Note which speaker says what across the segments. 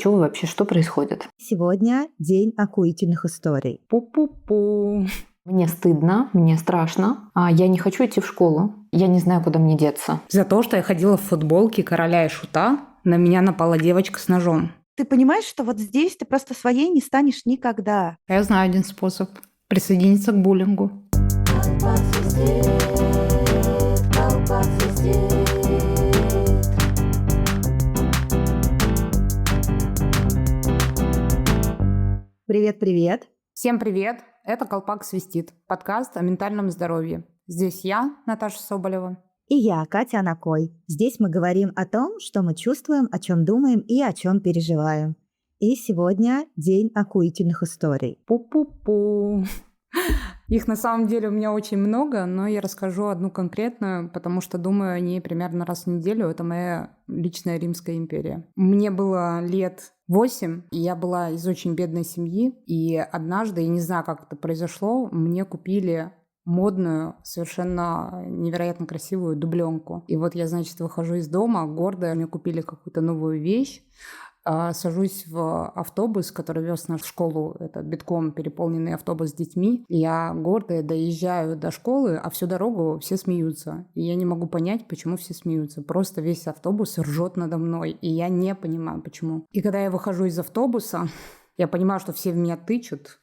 Speaker 1: Чё вообще, что происходит?
Speaker 2: Сегодня день охуительных историй.
Speaker 1: Пу-пу-пу. Мне стыдно, мне страшно. Я не хочу идти в школу. Я не знаю, куда мне деться.
Speaker 3: За то, что я ходила в футболке короля и шута, на меня напала девочка с ножом.
Speaker 4: Ты понимаешь, что вот здесь ты просто своей не станешь никогда.
Speaker 3: Я знаю один способ – присоединиться к буллингу.
Speaker 2: Привет-привет.
Speaker 3: Всем привет! Это «Колпак свистит» – подкаст о ментальном здоровье. Здесь я, Наташа Соболева.
Speaker 2: И я, Катя Анакой. Здесь мы говорим о том, что мы чувствуем, о чем думаем и о чем переживаем. И сегодня день охуительных историй.
Speaker 3: Пу-пу-пу. Их на самом деле у меня очень много, но я расскажу одну конкретную, потому что думаю о ней примерно раз в неделю. Это моя личная Римская империя. Мне было лет 8, и я была из очень бедной семьи. И однажды, я не знаю, как это произошло, мне купили модную, совершенно невероятно красивую дубленку. И вот я, значит, выхожу из дома, гордая, мне купили какую-то новую вещь. Сажусь в автобус, который вез нас в школу, это битком переполненный автобус с детьми. Я гордая доезжаю до школы, а всю дорогу все смеются. И я не могу понять, почему все смеются. Просто весь автобус ржет надо мной, и я не понимаю, почему. И когда я выхожу из автобуса, я понимаю, что все в меня тычут,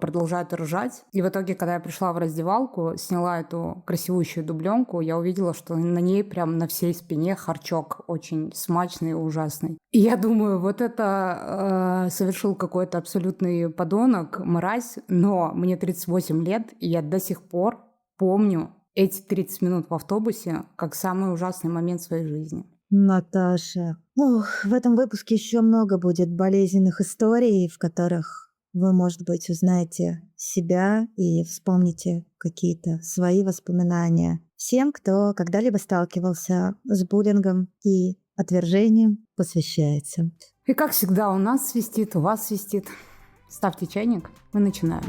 Speaker 3: продолжают ржать. И в итоге, когда я пришла в раздевалку, сняла эту красивущую дубленку, я увидела, что на ней прям на всей спине харчок очень смачный и ужасный. И я думаю, вот это совершил какой-то абсолютный подонок, мразь, но мне 38 лет, и я до сих пор помню эти 30 минут в автобусе как самый ужасный момент в своей жизни.
Speaker 2: Наташа, в этом выпуске еще много будет болезненных историй, в которых вы, может быть, узнаете себя и вспомните какие-то свои воспоминания. Всем, кто когда-либо сталкивался с буллингом и отвержением, посвящается.
Speaker 3: И как всегда, у нас свистит, у вас свистит. Ставьте чайник, мы начинаем.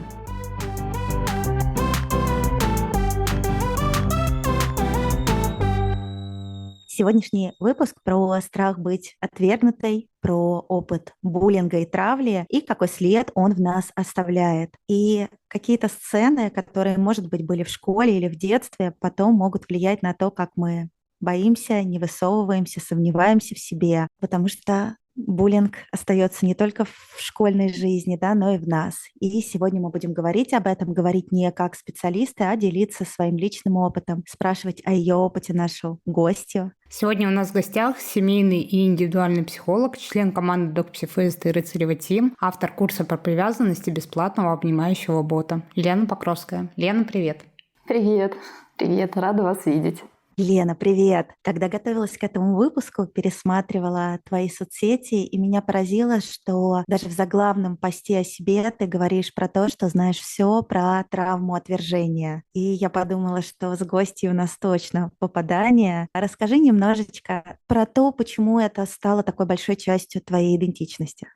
Speaker 4: Сегодняшний выпуск про страх быть отвергнутой, про опыт буллинга и травли и какой след он в нас оставляет. И какие-то сцены, которые, может быть, были в школе или в детстве, потом могут влиять на то, как мы боимся, не высовываемся, сомневаемся в себе, потому что буллинг остается не только в школьной жизни, да, но и в нас. И сегодня мы будем говорить об этом, говорить не как специалисты, а делиться своим личным опытом, спрашивать о ее опыте нашу гостью.
Speaker 3: Сегодня у нас в гостях семейный и индивидуальный психолог, член команды DocPsyFest и Рыцарева Тим, автор курса про привязанность и бесплатного обнимающего бота Лена Покровская. Лена, привет.
Speaker 1: Привет. Привет, рада вас видеть.
Speaker 4: Лена, привет! Когда готовилась к этому выпуску, пересматривала твои соцсети, и меня поразило, что даже в заглавном посте о себе ты говоришь про то, что знаешь все про травму отвержения. И я подумала, что с гостью у нас точно попадание. Расскажи немножечко про то, почему это стало такой большой частью твоей идентичности.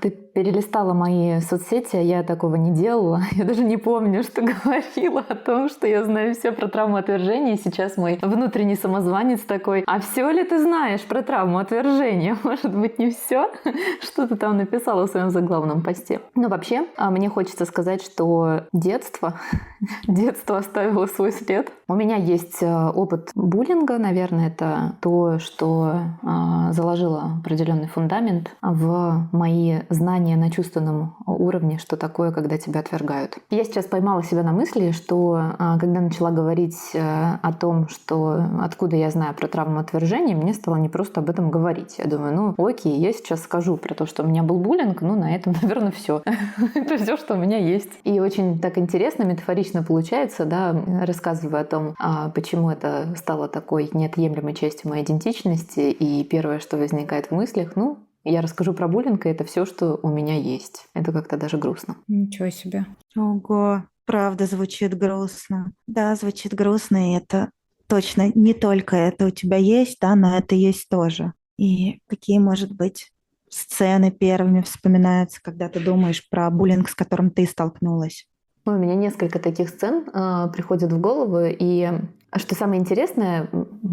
Speaker 1: Ты перелистала мои соцсети, а я такого не делала. Я даже не помню, что говорила о том, что я знаю все про травму отвержения. И сейчас мой внутренний самозванец такой: а все ли ты знаешь про травму отвержения? Может быть, не все? Что ты там написала в своем заглавном посте? Но вообще, мне хочется сказать, что детство оставило свой след. У меня есть опыт буллинга, наверное, это то, что заложило определенный фундамент в мои знания на чувственном уровне, что такое, когда тебя отвергают. Я сейчас поймала себя на мысли, что когда начала говорить о том, что откуда я знаю про травму отвержения, мне стало не просто об этом говорить. Я думаю, окей, я сейчас скажу про то, что у меня был буллинг, на этом, наверное, все. Это все, что у меня есть. И очень так интересно, метафорично получается, да, рассказывая о том, почему это стало такой неотъемлемой частью моей идентичности. И первое, что возникает в мыслях, я расскажу про буллинг, и это все, что у меня есть. Это как-то даже грустно.
Speaker 3: Ничего себе.
Speaker 4: Ого, правда звучит грустно. Да, звучит грустно, и это точно не только это у тебя есть, да, но это есть тоже. И какие, может быть, сцены первыми вспоминаются, когда ты думаешь про буллинг, с которым ты столкнулась?
Speaker 1: У меня несколько таких сцен приходят в голову, и Что самое интересное,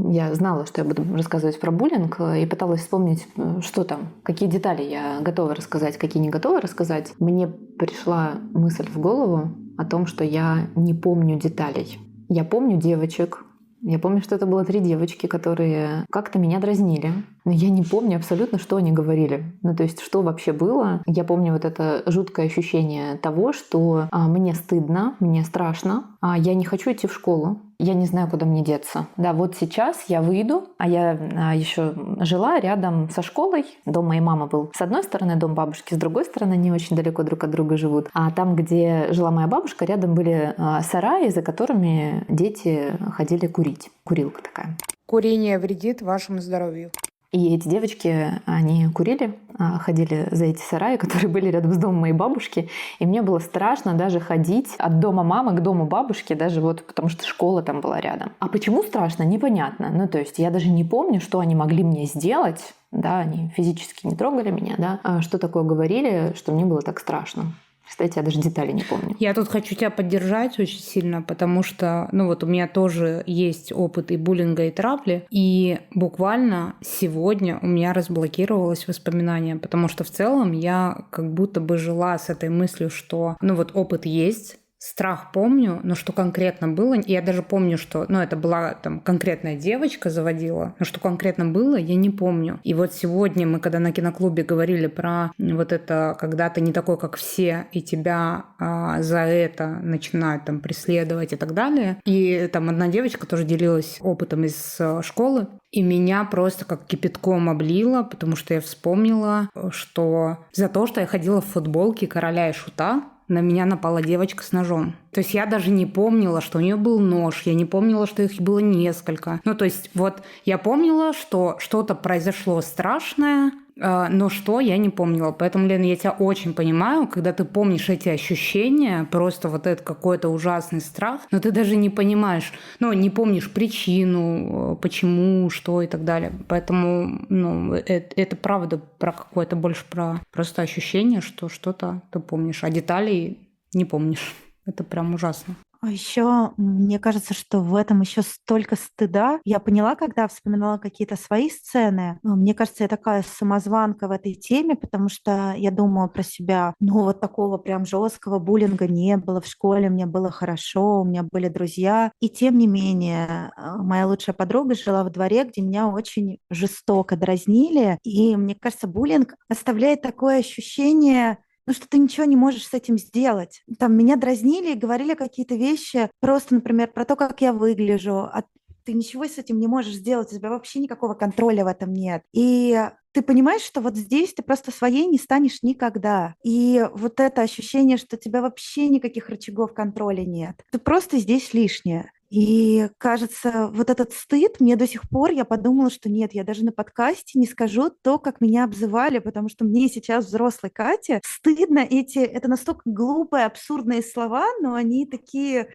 Speaker 1: я знала, что я буду рассказывать про буллинг, и пыталась вспомнить, что там, какие детали я готова рассказать, какие не готова рассказать. Мне пришла мысль в голову о том, что я не помню деталей. Я помню девочек. Я помню, что это было 3 девочки, которые как-то меня дразнили. Но я не помню абсолютно, что они говорили. Ну, то есть, что вообще было. Я помню вот это жуткое ощущение того, что мне стыдно, мне страшно, я не хочу идти в школу. Я не знаю, куда мне деться. Да, вот сейчас я выйду, а я еще жила рядом со школой. Дом моей мамы был с одной стороны, дом бабушки с другой стороны, они очень далеко друг от друга живут. А там, где жила моя бабушка, рядом были сараи, за которыми дети ходили курить. Курилка такая.
Speaker 3: Курение вредит вашему здоровью.
Speaker 1: И эти девочки, они курили, ходили за эти сараи, которые были рядом с домом моей бабушки. И мне было страшно даже ходить от дома мамы к дому бабушки, даже вот потому что школа там была рядом. А почему страшно, непонятно. Ну, то есть я даже не помню, что они могли мне сделать. Да, они физически не трогали меня, да. А что такое говорили, что мне было так страшно. Кстати, я даже детали не помню.
Speaker 3: Я тут хочу тебя поддержать очень сильно, потому что, ну вот у меня тоже есть опыт и буллинга, и травли, и буквально сегодня у меня разблокировалось воспоминание, потому что в целом я как будто бы жила с этой мыслью, что, ну вот опыт есть, страх помню, но что конкретно было, я даже помню, что, ну, это была там конкретная девочка заводила, но что конкретно было, я не помню. И вот сегодня мы, когда на киноклубе говорили про вот это, когда ты не такой, как все, и тебя за это начинают там преследовать и так далее. И там одна девочка тоже делилась опытом из школы, и меня просто как кипятком облило, потому что я вспомнила, что за то, что я ходила в футболке Короля и Шута, на меня напала девочка с ножом. То есть я даже не помнила, что у нее был нож, я не помнила, что их было несколько. Ну, то есть вот я помнила, что что-то произошло страшное, но что я не помнила. Поэтому, Лена, я тебя очень понимаю, когда ты помнишь эти ощущения, просто вот этот какой-то ужасный страх, но ты даже не понимаешь, ну, не помнишь причину, почему, что и так далее. Поэтому, ну, это правда про какое-то больше про просто ощущение, что что-то ты помнишь, а деталей не помнишь. Это прям ужасно.
Speaker 4: А еще мне кажется, что в этом еще столько стыда. Я поняла, когда вспоминала какие-то свои сцены. Мне кажется, я такая самозванка в этой теме, потому что я думала про себя, ну вот такого прям жесткого буллинга не было в школе, мне было хорошо, у меня были друзья. И тем не менее, моя лучшая подруга жила в дворе, где меня очень жестоко дразнили. И мне кажется, буллинг оставляет такое ощущение, ну, что ты ничего не можешь с этим сделать. Там меня дразнили и говорили какие-то вещи, просто, например, про то, как я выгляжу, а ты ничего с этим не можешь сделать, у тебя вообще никакого контроля в этом нет. И ты понимаешь, что вот здесь ты просто своей не станешь никогда. И вот это ощущение, что у тебя вообще никаких рычагов контроля нет. Ты просто здесь лишняя. И, кажется, вот этот стыд, мне до сих пор, я подумала, что нет, я даже на подкасте не скажу то, как меня обзывали, потому что мне сейчас, взрослой Кате, стыдно это настолько глупые, абсурдные слова, но они такие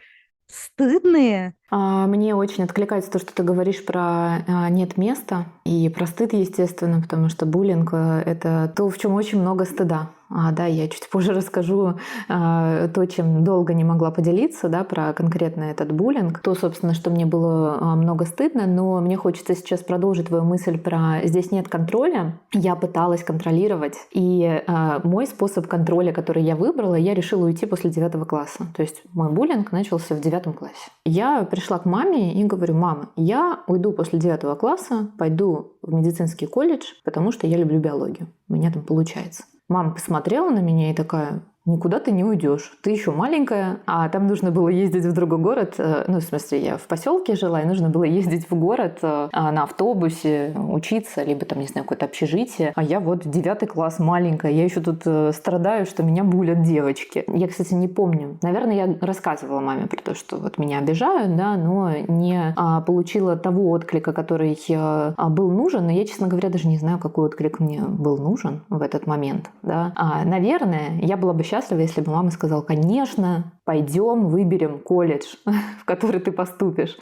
Speaker 4: стыдные.
Speaker 1: Мне очень откликается то, что ты говоришь про «нет места» и про стыд, естественно, потому что буллинг — это то, в чем очень много стыда. Да, я чуть позже расскажу то, чем долго не могла поделиться, да, про конкретно этот буллинг. То, собственно, что мне было много стыдно, но мне хочется сейчас продолжить твою мысль про «здесь нет контроля». Я пыталась контролировать, и мой способ контроля, который я выбрала, я решила уйти после 9 класса. То есть мой буллинг начался в 9 классе. Я пришла к маме и говорю: мама, я уйду после 9 класса, пойду в медицинский колледж, потому что я люблю биологию. У меня там получается. Мама посмотрела на меня и такая: никуда ты не уйдешь, ты еще маленькая, а там нужно было ездить в другой город, ну, в смысле, я в поселке жила, и нужно было ездить в город на автобусе, учиться, либо там, не знаю, какое-то общежитие, а я вот 9 класс, маленькая, я еще тут страдаю, что меня булят девочки. Я, кстати, не помню, наверное, я рассказывала маме про то, что вот меня обижают, да, но не получила того отклика, который был нужен, но я, честно говоря, даже не знаю, какой отклик мне был нужен в этот момент, да. Наверное, я была бы счастлива, если бы мама сказала: конечно, пойдем, выберем колледж, в который ты поступишь.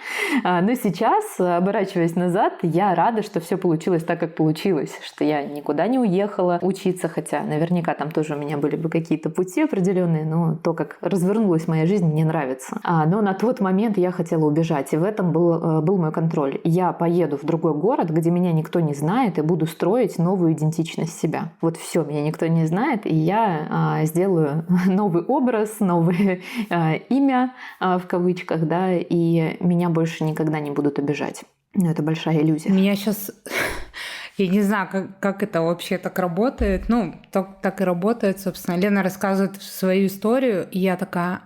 Speaker 1: Но сейчас, оборачиваясь назад, я рада, что все получилось так, как получилось, что я никуда не уехала учиться, хотя наверняка там тоже у меня были бы какие-то пути определенные, но то, как развернулась моя жизнь, мне нравится. Но на тот момент я хотела убежать, и в этом был мой контроль. Я поеду в другой город, где меня никто не знает, и буду строить новую идентичность себя. Вот все, меня никто не знает, и я сделаю новый образ, новое имя в кавычках, да, и меня больше никогда не будут обижать. Но это большая иллюзия.
Speaker 3: У меня сейчас... Я не знаю, как это вообще так работает. Ну, так и работает, собственно. Лена рассказывает свою историю, и я такая: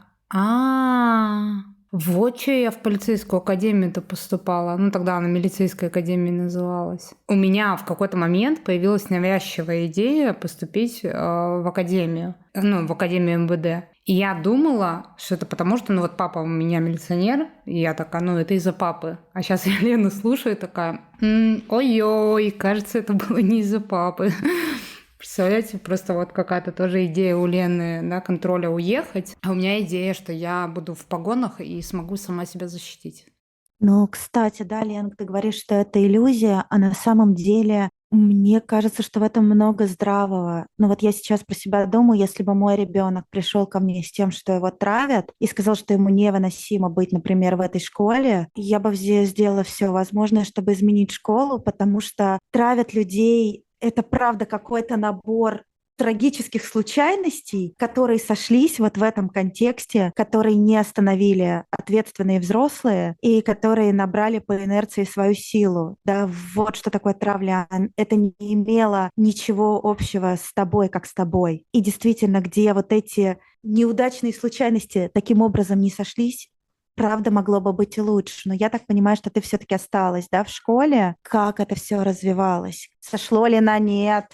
Speaker 3: вот что я в полицейскую академию-то поступала. Ну, тогда она милицейская академия называлась. У меня в какой-то момент появилась навязчивая идея поступить в академию. Ну, в академию МВД. И я думала, что это потому, что, вот папа у меня милиционер, и я такая: это из-за папы. А сейчас я Лену слушаю и такая: ой-ой, кажется, это было не из-за папы. Представляете, просто вот какая-то тоже идея у Лены, да, контроля уехать. А у меня идея, что я буду в погонах и смогу сама себя защитить.
Speaker 4: Ну, кстати, да, Лен, ты говоришь, что это иллюзия, а на самом деле мне кажется, что в этом много здравого. Ну вот я сейчас про себя думаю, если бы мой ребенок пришел ко мне с тем, что его травят, и сказал, что ему невыносимо быть, например, в этой школе, я бы сделала все возможное, чтобы изменить школу, потому что травят людей. Это правда какой-то набор трагических случайностей, которые сошлись вот в этом контексте, которые не остановили ответственные взрослые и которые набрали по инерции свою силу. Да, вот что такое травля. Это не имело ничего общего с тобой, как с тобой. И действительно, где вот эти неудачные случайности таким образом не сошлись, правда, могло бы быть и лучше. Но я так понимаю, что ты все-таки осталась, да, в школе. Как это все развивалось? Сошло ли на нет?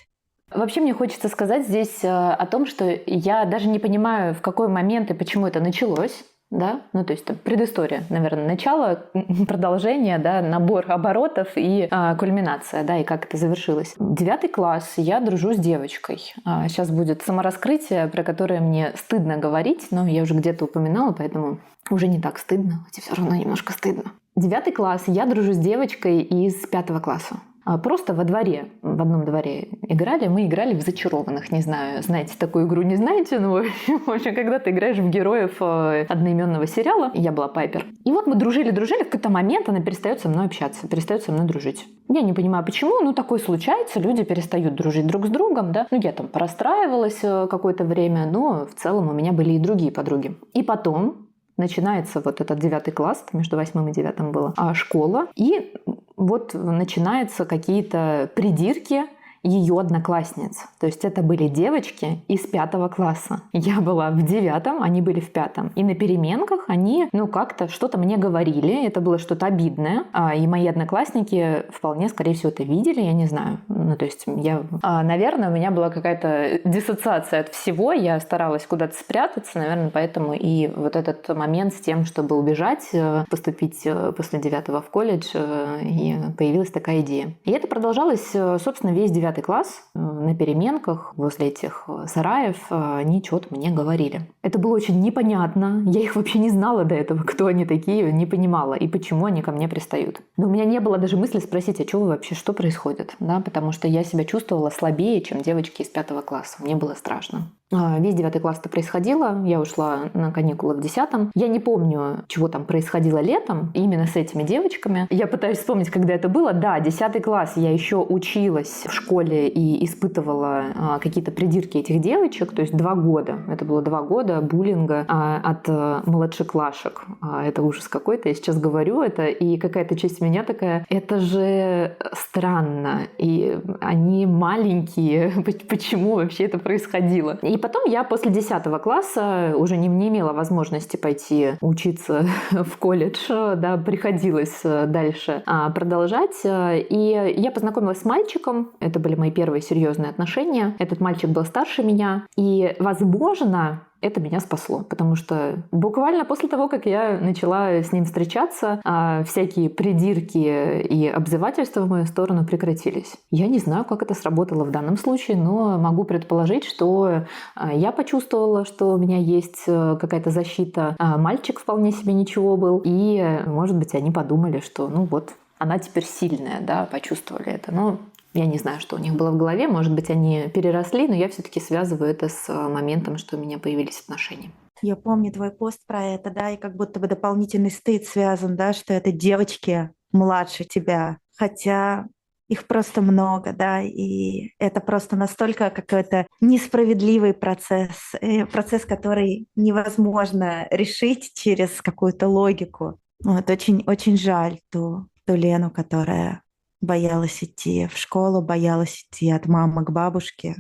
Speaker 1: Вообще мне хочется сказать здесь о том, что я даже не понимаю, в какой момент и почему это началось. Да? Ну, то есть там предыстория, наверное, начало, продолжение, да, набор оборотов и кульминация, да, и как это завершилось. 9 класс, я дружу с девочкой. Сейчас будет самораскрытие, про которое мне стыдно говорить, но я уже где-то упоминала, поэтому уже не так стыдно, хотя все равно немножко стыдно. 9 класс, я дружу с девочкой из 5 класса. Просто во дворе, в одном дворе играли. Мы играли в «Зачарованных». Не знаю, знаете такую игру, не знаете, но в общем, когда ты играешь в героев одноименного сериала, я была Пайпер. И вот мы дружили, в какой-то момент она перестает со мной общаться, перестает со мной дружить. Я не понимаю, почему, такое случается, люди перестают дружить друг с другом, да. Я там порастраивалась какое-то время, но в целом у меня были и другие подруги. И потом начинается вот этот 9 класс, между 8 и 9 было, школа, и вот начинаются какие-то придирки ее одноклассниц. То есть это были девочки из 5 класса. Я была в 9, они были в 5. И на переменках они, как-то что-то мне говорили. Это было что-то обидное. И мои одноклассники вполне, скорее всего, это видели, я не знаю. То есть наверное, у меня была какая-то диссоциация от всего. Я старалась куда-то спрятаться, наверное, поэтому и вот этот момент с тем, чтобы убежать, поступить после 9 в колледж, и появилась такая идея. И это продолжалось, собственно, весь 9 класс. На переменках возле этих сараев они что-то мне говорили. Это было очень непонятно. Я их вообще не знала до этого, кто они такие, не понимала и почему они ко мне пристают. Но у меня не было даже мысли спросить, а что вы вообще, что происходит? Да, потому что я себя чувствовала слабее, чем девочки из 5 класса. Мне было страшно. Весь 9 класс это происходило. Я ушла на каникулы в 10. Я не помню, чего там происходило летом, именно с этими девочками. Я пытаюсь вспомнить, когда это было. Да, 10 класс я еще училась в школе и испытывала какие-то придирки этих девочек. То есть 2 года. Это было 2 года буллинга от младшеклашек. Это ужас какой-то. Я сейчас говорю это, и какая-то часть меня такая: это же странно. И они маленькие. Почему вообще это происходило? И потом я после 10 класса уже не имела возможности пойти учиться в колледж, да, приходилось дальше продолжать. И я познакомилась с мальчиком, это были мои первые серьезные отношения. Этот мальчик был старше меня, и, возможно, это меня спасло, потому что буквально после того, как я начала с ним встречаться, всякие придирки и обзывательства в мою сторону прекратились. Я не знаю, как это сработало в данном случае, но могу предположить, что я почувствовала, что у меня есть какая-то защита, мальчик вполне себе ничего был, и, может быть, они подумали, что, ну вот, она теперь сильная, да, почувствовали это. Но я не знаю, что у них было в голове, может быть, они переросли, но я все-таки связываю это с моментом, что у меня появились отношения.
Speaker 4: Я помню твой пост про это, да, и как будто бы дополнительный стыд связан, да, что это девочки младше тебя, хотя их просто много, да, и это просто настолько какой-то несправедливый процесс, процесс, который невозможно решить через какую-то логику. Вот очень жаль ту Лену, которая боялась идти в школу, боялась идти от мамы к бабушке.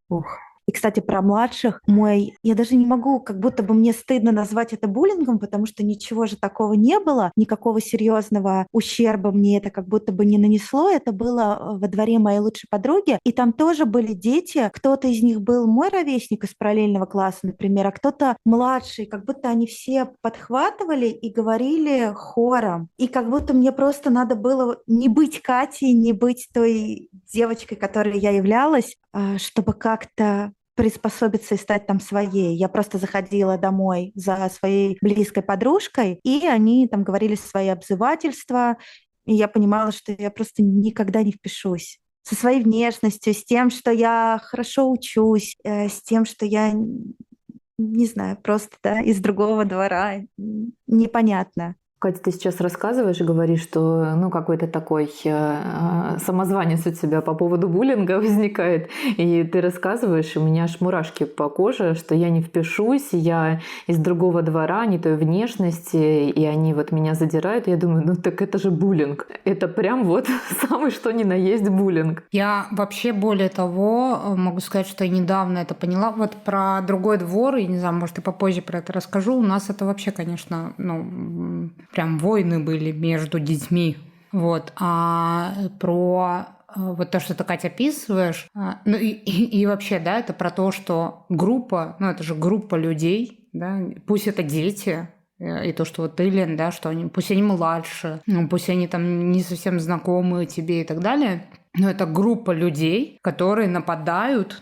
Speaker 4: Ух. И, кстати, про младших я даже не могу, как будто бы мне стыдно назвать это буллингом, потому что ничего же такого не было, никакого серьезного ущерба мне это как будто бы не нанесло. Это было во дворе моей лучшей подруги, и там тоже были дети. Кто-то из них был мой ровесник из параллельного класса, например, а кто-то младший, как будто они все подхватывали и говорили хором. И как будто мне просто надо было не быть Катей, не быть той девочкой, которой я являлась, чтобы как-то приспособиться и стать там своей. Я просто заходила домой за своей близкой подружкой, и они там говорили свои обзывательства, и я понимала, что я просто никогда не впишусь. Со своей внешностью, с тем, что я хорошо учусь, с тем, что я, не знаю, просто да, из другого двора. Непонятно.
Speaker 1: Катя, ты сейчас рассказываешь и говоришь, что ну, какой-то такой самозванец у тебя по поводу буллинга возникает, и ты рассказываешь, и у меня аж мурашки по коже, что я не впишусь, я из другого двора, не той внешности, и они вот меня задирают, и я думаю, ну так это же буллинг. Это прям вот самый что ни на есть буллинг.
Speaker 3: Я вообще, более того, могу сказать, что я недавно это поняла. Вот про другой двор, я не знаю, может, и попозже про это расскажу. У нас это вообще, конечно, ну, прям войны были между детьми. Вот. А про вот то, что ты, Катя, описываешь, ну и вообще, да, это про то, что группа, ну это же группа людей, да, пусть это дети, и то, что вот ты, Лен, да, что они, пусть они младше, пусть они там не совсем знакомые тебе и так далее, но это группа людей, которые нападают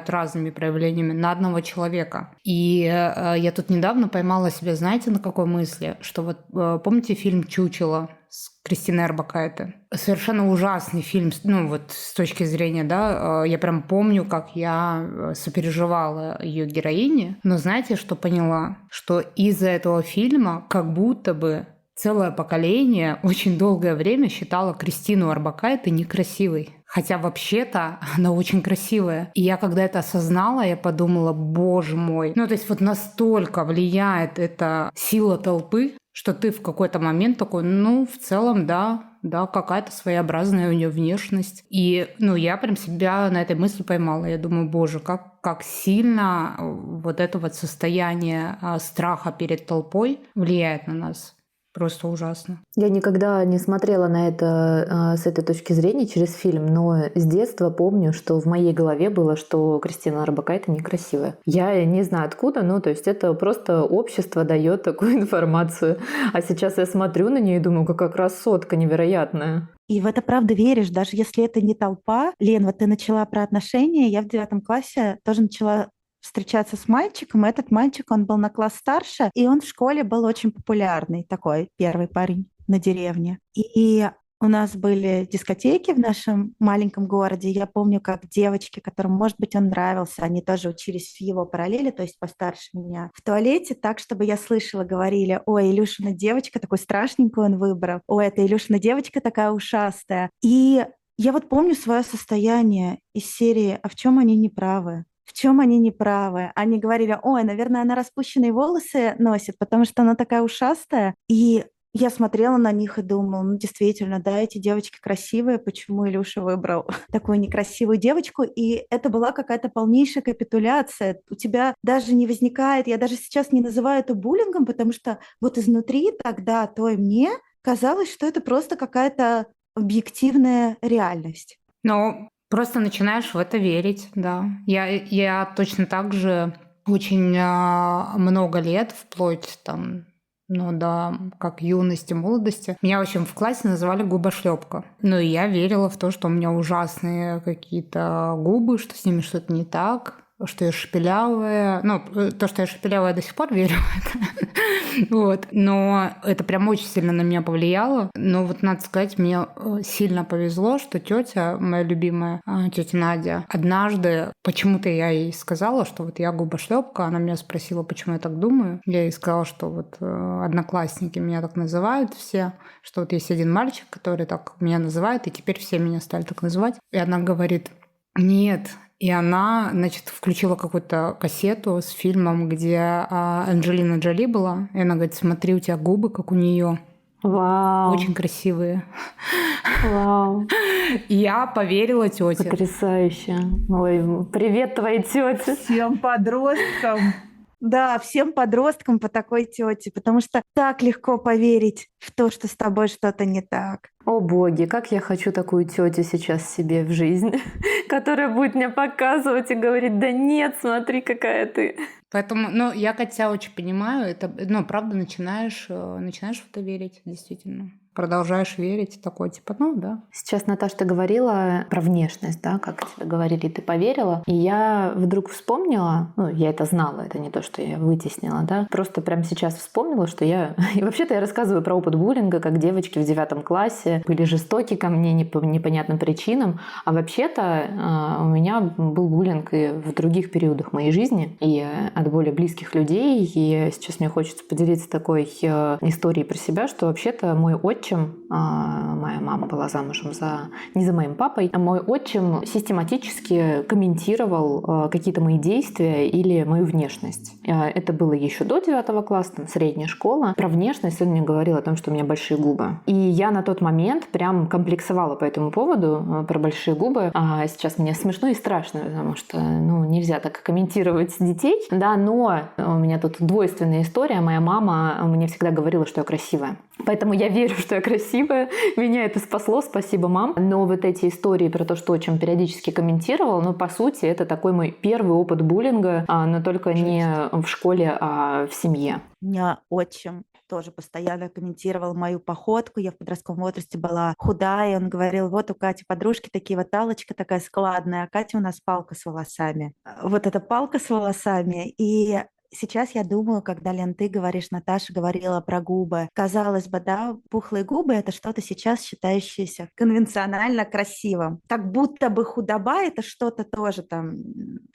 Speaker 3: разными проявлениями на одного человека. И я тут недавно поймала себя, знаете, на какой мысли? Что вот помните фильм «Чучело» с Кристиной Орбакайте? Совершенно ужасный фильм, ну вот с точки зрения, да, я прям помню, как я сопереживала ее героине. Но знаете, что поняла? Что из-за этого фильма как будто бы целое поколение очень долгое время считало Кристину Орбакайте некрасивой. Хотя вообще-то она очень красивая. И я когда это осознала, я подумала, боже мой. Ну, то есть вот настолько влияет эта сила толпы, что ты в какой-то момент такой, ну, в целом, да, какая-то своеобразная у нее внешность. И, ну, я прям себя на этой мысли поймала. Я думаю, боже, как сильно вот это вот состояние страха перед толпой влияет на нас. Просто ужасно.
Speaker 1: Я никогда не смотрела на это с этой точки зрения через фильм, но с детства помню, что в моей голове было, что Кристина Орбакайте некрасивая. Я не знаю откуда, ну то есть это просто общество дает такую информацию. А сейчас я смотрю на нее и думаю, какая красотка невероятная.
Speaker 4: И в это правда веришь, даже если это не толпа. Лен, вот ты начала про отношения, я в 9 классе тоже начала встречаться с мальчиком. Этот мальчик, он был на класс старше, и он в школе был очень популярный, такой первый парень на деревне. И у нас были дискотеки в нашем маленьком городе. Я помню, как девочки, которым, может быть, он нравился, они тоже учились в его параллели, то есть постарше меня, в туалете, так, чтобы я слышала, говорили, ой, Илюшина девочка, такой страшненькую он выбрал, ой, это Илюшина девочка такая ушастая. И я вот помню свое состояние из серии «А в чем они неправы?» В чем они неправы? Они говорили, ой, наверное, она распущенные волосы носит, потому что она такая ушастая. И я смотрела на них и думала, ну, действительно, да, эти девочки красивые, почему Илюша выбрал такую некрасивую девочку? И это была какая-то полнейшая капитуляция. У тебя даже не возникает, я даже сейчас не называю это буллингом, потому что вот изнутри тогда той мне казалось, что это просто какая-то объективная реальность.
Speaker 3: Но просто начинаешь в это верить, да. Я точно так же очень много лет, вплоть там, ну да, как юности, молодости. Меня, в общем, в классе называли губошлепка. Ну и я верила в то, что у меня ужасные какие-то губы, что с ними что-то не так, что я шепелявая. Ну, то, что я шепелявая, я до сих пор верю в это. Вот. Но это прям очень сильно на меня повлияло. Но вот, надо сказать, мне сильно повезло, что тетя, моя любимая тетя Надя, однажды почему-то я ей сказала, что вот я губошлепка. Она меня спросила, почему я так думаю. Я ей сказала, что вот одноклассники меня так называют все, что вот есть один мальчик, который так меня называет, и теперь все меня стали так называть. И она говорит: нет. И она, значит, включила какую-то кассету с фильмом, где Анджелина Джоли была. И она говорит: смотри, у тебя губы, как у нее.
Speaker 1: Вау.
Speaker 3: Очень красивые.
Speaker 1: Вау.
Speaker 3: И я поверила тете.
Speaker 1: Потрясающе. Ой, привет твоей тете.
Speaker 2: Всем подросткам.
Speaker 4: Да, всем подросткам по такой тете, потому что так легко поверить в то, что с тобой что-то не так.
Speaker 1: О боги, как я хочу такую тетю сейчас себе в жизнь, которая будет мне показывать и говорить: да нет, смотри, какая ты.
Speaker 3: Поэтому, ну, я, Катя, очень понимаю, это, ну, правда, начинаешь в это верить, действительно. Продолжаешь верить, такой, типа, ну, да.
Speaker 1: Сейчас, Наташа, ты говорила про внешность, да, как тебе говорили, ты поверила. И я вдруг вспомнила, ну, я это знала, это не то, что я вытеснила, да, просто прямо сейчас вспомнила, что я... И вообще-то я рассказываю про опыт буллинга, как девочки в 9 классе были жестоки ко мне по непонятным причинам. А вообще-то у меня был буллинг и в других периодах моей жизни, и от более близких людей. И сейчас мне хочется поделиться такой историей про себя, что вообще-то мой отчим, моя мама была замужем не за моим папой, а мой отчим систематически комментировал какие-то мои действия или мою внешность. Это было еще до 9 класса, там, средняя школа. Про внешность он мне говорил о том, что у меня большие губы. И я на тот момент прям комплексовала по этому поводу, про большие губы. А сейчас мне смешно и страшно, потому что, ну, нельзя так комментировать детей, да, но у меня тут двойственная история. Моя мама мне всегда говорила, что я красивая. Поэтому я верю, что я красивая. Меня это спасло, спасибо, мам. Но вот эти истории про то, что отчим периодически комментировал, ну, по сути, это такой мой первый опыт буллинга, но только не в школе, а в семье.
Speaker 4: У меня отчим тоже постоянно комментировал мою походку. Я в подростковом возрасте была худая, и он говорил: вот у Кати подружки такие, вот Аллочка такая складная, а Катя у нас палка с волосами. Вот эта палка с волосами. И сейчас я думаю, когда, Лен, ты говоришь, Наташа говорила про губы. Казалось бы, да, пухлые губы — это что-то сейчас считающееся конвенционально красивым. Как будто бы худоба — это что-то тоже там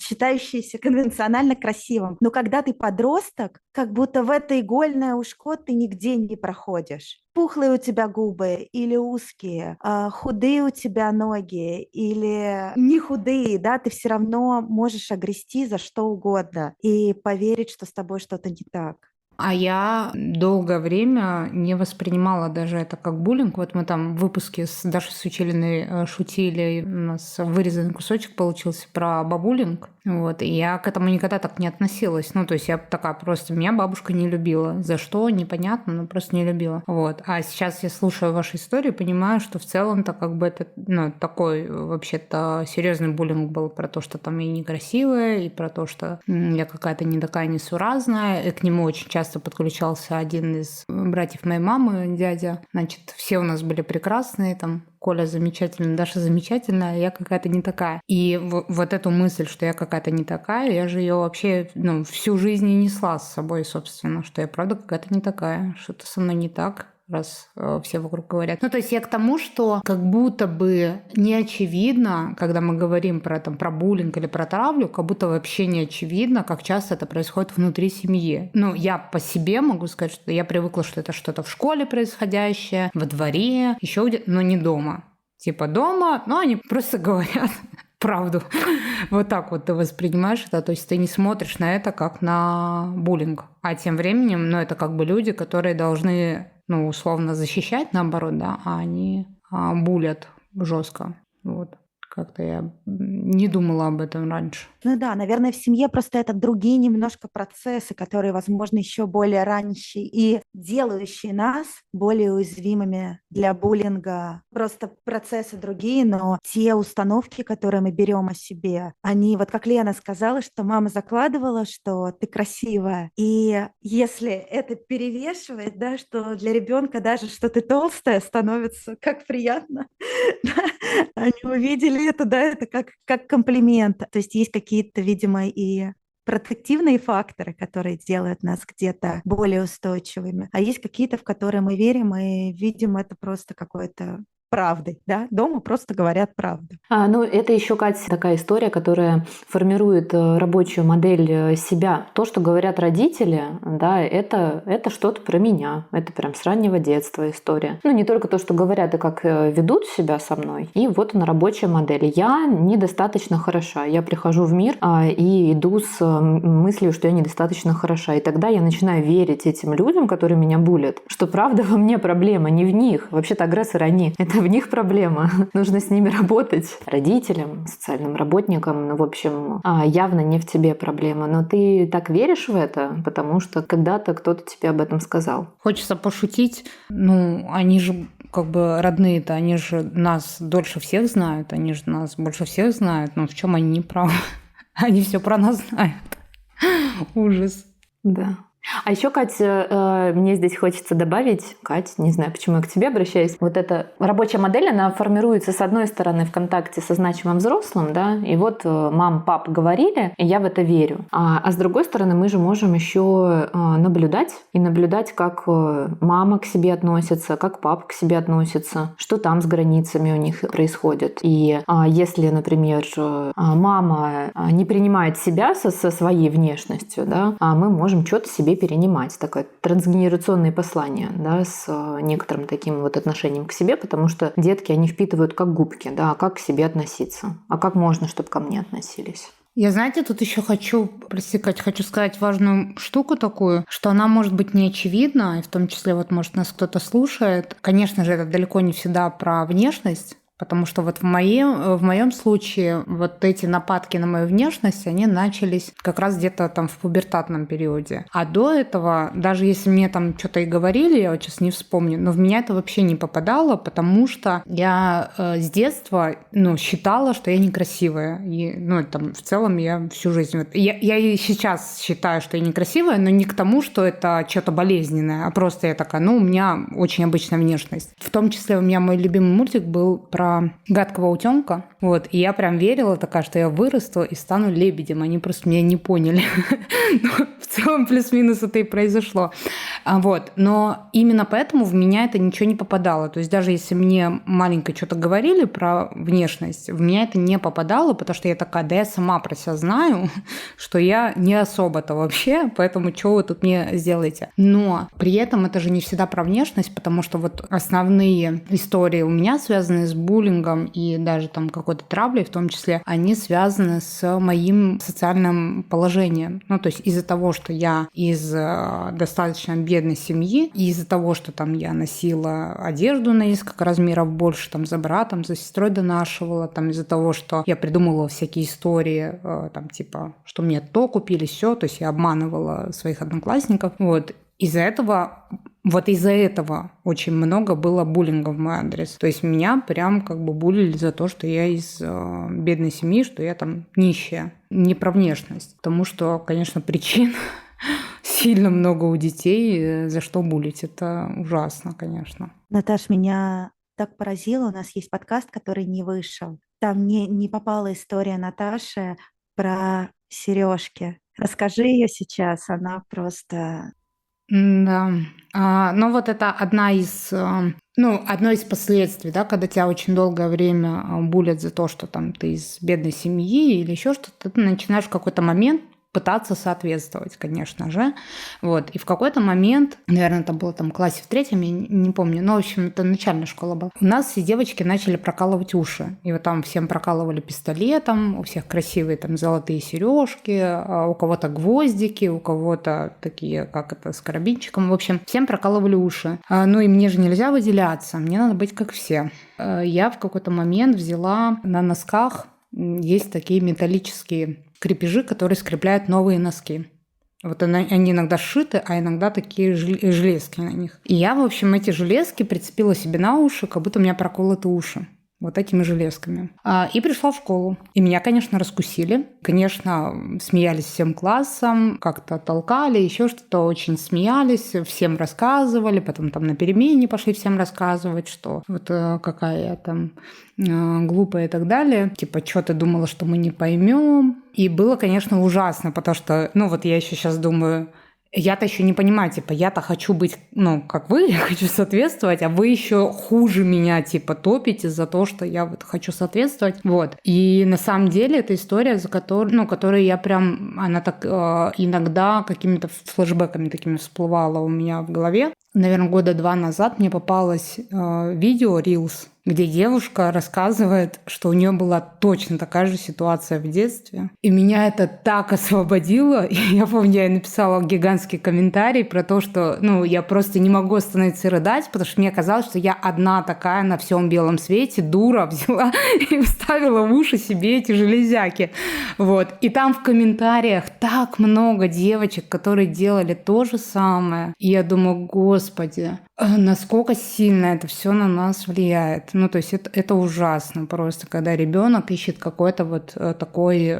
Speaker 4: считающееся конвенционально красивым. Но когда ты подросток, как будто в это игольное ушко ты нигде не проходишь. Пухлые у тебя губы или узкие, худые у тебя ноги или не худые, да, ты все равно можешь огрести за что угодно и поверить, что с тобой что-то не так.
Speaker 3: А я долгое время не воспринимала даже это как буллинг. Вот мы там в выпуске с Дашей Сучилиной шутили, у нас вырезанный кусочек получился про бабуллинг. Вот, и я к этому никогда так не относилась. Ну, то есть я такая просто... Меня бабушка не любила. За что? Непонятно, но просто не любила. Вот. А сейчас я слушаю ваши истории, понимаю, что в целом-то как бы это, ну, такой вообще-то серьезный буллинг был про то, что там я некрасивая, и про то, что я какая-то не такая несуразная. И к нему очень часто подключался один из братьев моей мамы, дядя. Значит, все у нас были прекрасные, там, Коля замечательный, Даша замечательная, а я какая-то не такая. И вот эту мысль, что я какая-то не такая, я же ее вообще, ну, всю жизнь и несла с собой, собственно, что я правда какая-то не такая, что-то со мной не так, раз все вокруг говорят. Ну, то есть я к тому, что как будто бы не очевидно, когда мы говорим про буллинг или про травлю, как будто вообще не очевидно, как часто это происходит внутри семьи. Ну, я по себе могу сказать, что я привыкла, что это что-то в школе происходящее, во дворе, еще где-то, но не дома. Типа дома, но они просто говорят правду. Вот так вот ты воспринимаешь это, то есть ты не смотришь на это как на буллинг. А тем временем, ну, это как бы люди, которые должны, ну, условно защищать, наоборот, да, а они буллят жестко. Вот. Как-то я не думала об этом раньше.
Speaker 4: Ну да, наверное, в семье просто это другие немножко процессы, которые, возможно, еще более ранние и делающие нас более уязвимыми для буллинга. Просто процессы другие, но те установки, которые мы берем о себе, они, вот как Лена сказала, что мама закладывала, что ты красивая. И если это перевешивает, да, что для ребенка даже, что ты толстая, становится как приятно. Они увидели это, да, это как комплимент. То есть есть какие-то, видимо, и протективные факторы, которые делают нас где-то более устойчивыми. А есть какие-то, в которые мы верим и видим это просто какой-то правдой, да? Дома просто говорят правду.
Speaker 1: Ну, это еще, Катя, такая история, которая формирует рабочую модель себя. То, что говорят родители, да, это что-то про меня. Это прям с раннего детства история. Ну, не только то, что говорят, и как ведут себя со мной. И вот она, рабочая модель. Я недостаточно хороша. Я прихожу в мир и иду с мыслью, что я недостаточно хороша. И тогда я начинаю верить этим людям, которые меня булят, что правда во мне проблема, не в них. Вообще-то агрессоры они. Это в них проблема. Нужно с ними работать. Родителям, социальным работникам, ну, в общем, явно не в тебе проблема. Но ты так веришь в это, потому что когда-то кто-то тебе об этом сказал.
Speaker 3: Хочется пошутить. Ну, они же как бы родные-то, они же нас дольше всех знают, они же нас больше всех знают. Но в чем они не правы? Они все про нас знают. Ужас.
Speaker 1: Да. А еще, Катя, мне здесь хочется добавить, Кать, не знаю, почему я к тебе обращаюсь. Вот эта рабочая модель, она формируется, с одной стороны, в контакте со значимым взрослым, да, и вот мам, пап говорили, и я в это верю. А с другой стороны, мы же можем еще наблюдать, и наблюдать, как мама к себе относится, как папа к себе относится, что там с границами у них происходит. И если, например, мама не принимает себя со своей внешностью, да, мы можем что-то себе перенимать. Такое трансгенерационное послание, да, с некоторым таким вот отношением к себе, потому что детки, они впитывают как губки, да, как к себе относиться, а как можно, чтобы ко мне относились.
Speaker 3: Я, знаете, тут еще хочу сказать важную штуку такую, что она может быть не очевидна, и в том числе, вот, может, нас кто-то слушает. Конечно же, это далеко не всегда про внешность, потому что вот в моем случае вот эти нападки на мою внешность, они начались как раз где-то там в пубертатном периоде. А до этого, даже если мне там что-то и говорили, я вот сейчас не вспомню, но в меня это вообще не попадало, потому что я с детства считала, что я некрасивая. И, там, в целом я всю жизнь... Я и сейчас считаю, что я некрасивая, но не к тому, что это что-то болезненное, а просто я такая, у меня очень обычная внешность. В том числе у меня мой любимый мультик был про гадкого утенка. Вот. И я прям верила такая, что я вырасту и стану лебедем. Они просто меня не поняли. В целом плюс-минус это и произошло. Вот. Но именно поэтому в меня это ничего не попадало. То есть даже если мне маленько что-то говорили про внешность, в меня это не попадало, потому что я такая, да я сама про себя знаю, что я не особо-то вообще, поэтому что вы тут мне сделаете? Но при этом это же не всегда про внешность, потому что вот основные истории у меня связаны с буллингом и даже там какой-то травлей, в том числе, они связаны с моим социальным положением. То есть из-за того, что я из достаточно бедной семьи, и из-за того, что там я носила одежду на несколько размеров больше, там за братом, за сестрой донашивала, там из-за того, что я придумывала всякие истории, там типа, что мне то купили, все, то есть я обманывала своих одноклассников. Вот. Из-за этого очень много было буллинга в мой адрес. То есть меня прям как бы буллили за то, что я из бедной семьи, что я там нищая. Не про внешность. Потому что, конечно, причин сильно много у детей, за что буллить. Это ужасно, конечно.
Speaker 4: Наташ, меня так поразило. У нас есть подкаст, который не вышел. Там не попала история Наташи про сережки. Расскажи ее сейчас. Она просто...
Speaker 3: Да. Но вот это одно из последствий, да, когда тебя очень долгое время булят за то, что там ты из бедной семьи или еще что-то, ты начинаешь в какой-то момент пытаться соответствовать, конечно же. Вот. И в какой-то момент, наверное, это было там в классе в 3, я не помню, но, в общем, это начальная школа была. У нас все девочки начали прокалывать уши. И вот там всем прокалывали пистолетом, у всех красивые там золотые сережки, а у кого-то гвоздики, у кого-то такие, как это, с карабинчиком. В общем, всем прокалывали уши. Ну и мне же нельзя выделяться, мне надо быть как все. Я в какой-то момент взяла на носках, есть такие металлические крепежи, которые скрепляют новые носки. Вот они иногда сшиты, а иногда такие железки на них. И я, в общем, эти железки прицепила себе на уши, как будто у меня проколоты уши. Вот этими железками. И пришла в школу. И меня, конечно, раскусили. Конечно, смеялись всем классом, как-то толкали, еще что-то, очень смеялись, всем рассказывали. Потом там на перемене пошли всем рассказывать, что вот какая я там глупая и так далее. Типа, что ты думала, что мы не поймем? И было, конечно, ужасно, потому что, ну вот я еще сейчас думаю, я-то еще не понимаю, типа, я-то хочу быть, ну, как вы, я хочу соответствовать, а вы еще хуже меня, типа, топите за то, что я вот хочу соответствовать. Вот. И на самом деле это история, за которой, ну, которой я прям, она так иногда какими-то флешбэками такими всплывала у меня в голове. Наверное, 2 года назад мне попалось видео Reels, где девушка рассказывает, что у нее была точно такая же ситуация в детстве. И меня это так освободило. И я помню, я написала гигантский комментарий про то, что я просто не могу остановиться и рыдать, потому что мне казалось, что я одна такая на всем белом свете, дура, взяла и вставила в уши себе эти железяки. Вот. И там в комментариях так много девочек, которые делали то же самое. И я думаю, господи, насколько сильно это все на нас влияет. Ну, то есть это ужасно просто, когда ребенок ищет какой-то вот такой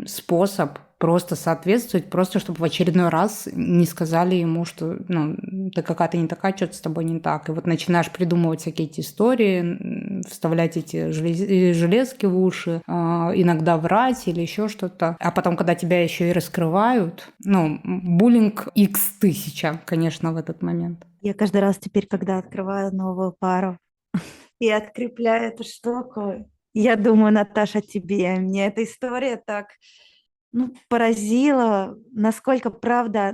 Speaker 3: способ просто соответствовать, просто чтобы в очередной раз не сказали ему, что ты какая-то не такая, что-то с тобой не так. И вот начинаешь придумывать всякие эти истории, вставлять эти железки в уши, иногда врать или еще что-то. А потом, когда тебя еще и раскрывают, буллинг X1000, конечно, в этот момент.
Speaker 4: Я каждый раз теперь, когда открываю новую пару и открепляю эту штуку, я думаю, Наташа, тебе. Мне эта история так поразила, насколько правда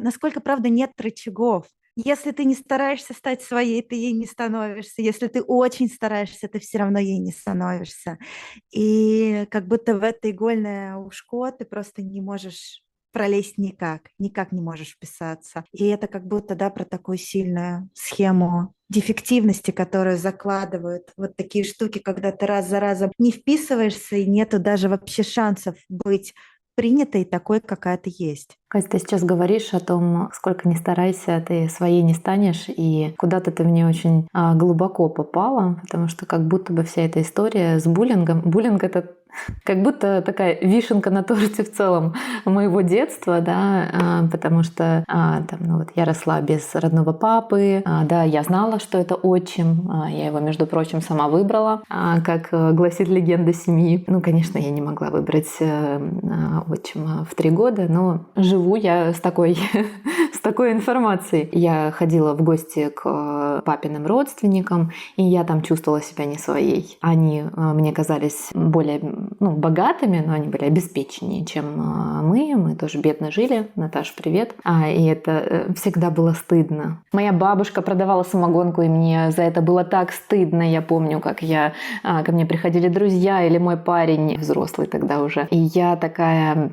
Speaker 4: нет рычагов. Если ты не стараешься стать своей, ты ей не становишься. Если ты очень стараешься, ты все равно ей не становишься. И как будто в это игольное ушко ты просто не можешь пролезть никак не можешь вписаться. И это как будто, про такую сильную схему дефективности, которую закладывают вот такие штуки, когда ты раз за разом не вписываешься, и нету даже вообще шансов быть принятой такой, какая ты есть.
Speaker 1: Катя, ты сейчас говоришь о том, сколько ни старайся, ты своей не станешь, и куда-то ты мне очень глубоко попала, потому что как будто бы вся эта история с буллингом, буллинг — это как будто такая вишенка на торте в целом моего детства, да, потому что я росла без родного папы, да, я знала, что это отчим, я его, между прочим, сама выбрала, как гласит легенда семьи. Конечно, я не могла выбрать отчима в 3 года, но живу я с такой информацией. Я ходила в гости к папиным родственникам, и я там чувствовала себя не своей. Они мне казались более богатыми, но они были обеспеченнее, чем мы. Мы тоже бедно жили. Наташа, привет. И это всегда было стыдно. Моя бабушка продавала самогонку, и мне за это было так стыдно. Я помню, как ко мне приходили друзья или мой парень, взрослый тогда уже. И я такая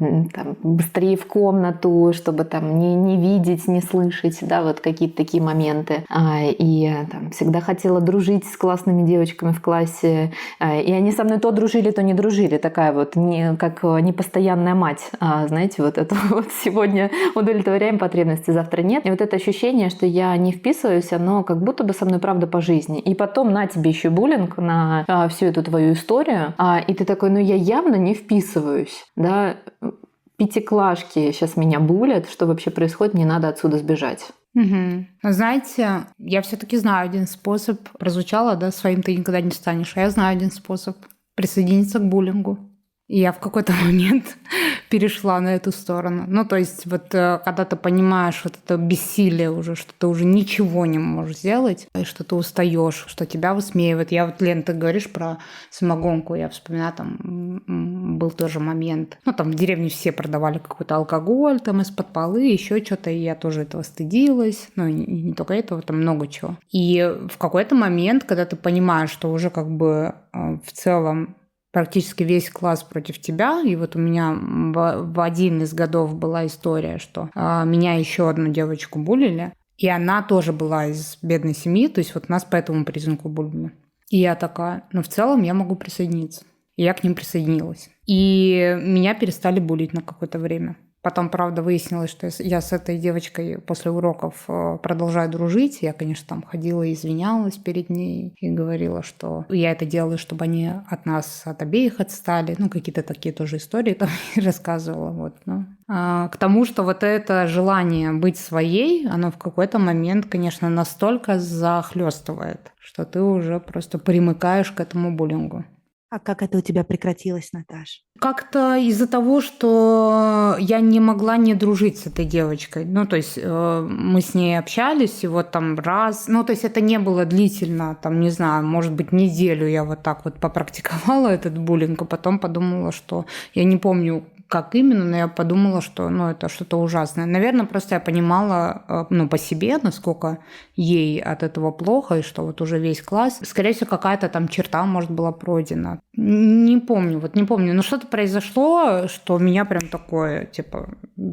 Speaker 1: быстрее в комнату, чтобы не видеть, не слышать, да, вот какие-то такие моменты. И всегда хотела дружить с классными девочками в классе. И они со мной то дружили, то не дружили. Такая вот как непостоянная мать. Знаете, вот это вот сегодня удовлетворяем потребности, завтра нет. И вот это ощущение, что я не вписываюсь, оно как будто бы со мной правда по жизни. И потом на тебе еще буллинг, на всю эту твою историю. И ты такой, я явно не вписываюсь, да. Пятиклашки сейчас меня булят, что вообще происходит, мне надо отсюда сбежать.
Speaker 3: Угу. Знаете, я все-таки знаю один способ. Прозвучало, да, своим ты никогда не станешь. А я знаю один способ присоединиться к буллингу. И я в какой-то момент перешла на эту сторону. Ну, то есть вот когда ты понимаешь вот это бессилие уже, что ты уже ничего не можешь сделать, и что ты устаешь, что тебя высмеивают. Я вот, Лен, ты говоришь про самогонку, я вспоминаю, там был тоже момент. Ну, там в деревне все продавали какой-то алкоголь, там из-под полы, еще что-то, и я тоже этого стыдилась. Ну, и не только этого, там много чего. И в какой-то момент, когда ты понимаешь, что уже как бы в целом практически весь класс против тебя. И вот у меня в один из годов была история, что меня еще одну девочку булили. И она тоже была из бедной семьи, то есть вот нас по этому признаку булили. И я такая, ну в целом я могу присоединиться. И я к ним присоединилась. И меня перестали булить на какое-то время. Потом, правда, выяснилось, что я с этой девочкой после уроков продолжаю дружить. Я, конечно, там ходила и извинялась перед ней и говорила, что я это делаю, чтобы они от нас, от обеих отстали. Ну, какие-то такие тоже истории там рассказывала. Вот, ну. К тому, что вот это желание быть своей, оно в какой-то момент, конечно, настолько захлестывает, что ты уже просто примыкаешь к этому буллингу.
Speaker 4: А как это у тебя прекратилось, Наташ?
Speaker 3: Как-то из-за того, что я не могла не дружить с этой девочкой. Ну, то есть мы с ней общались, и вот там раз... Ну, то есть это не было длительно, там, не знаю, может быть, неделю я вот так вот попрактиковала этот буллинг, а потом подумала, что... Я не помню, как именно, но я подумала, что это что-то ужасное. Наверное, просто я понимала по себе, насколько ей от этого плохо, и что вот уже весь класс, скорее всего, какая-то там черта, может, была пройдена. Не помню, но что-то произошло, что меня прям такое, типа,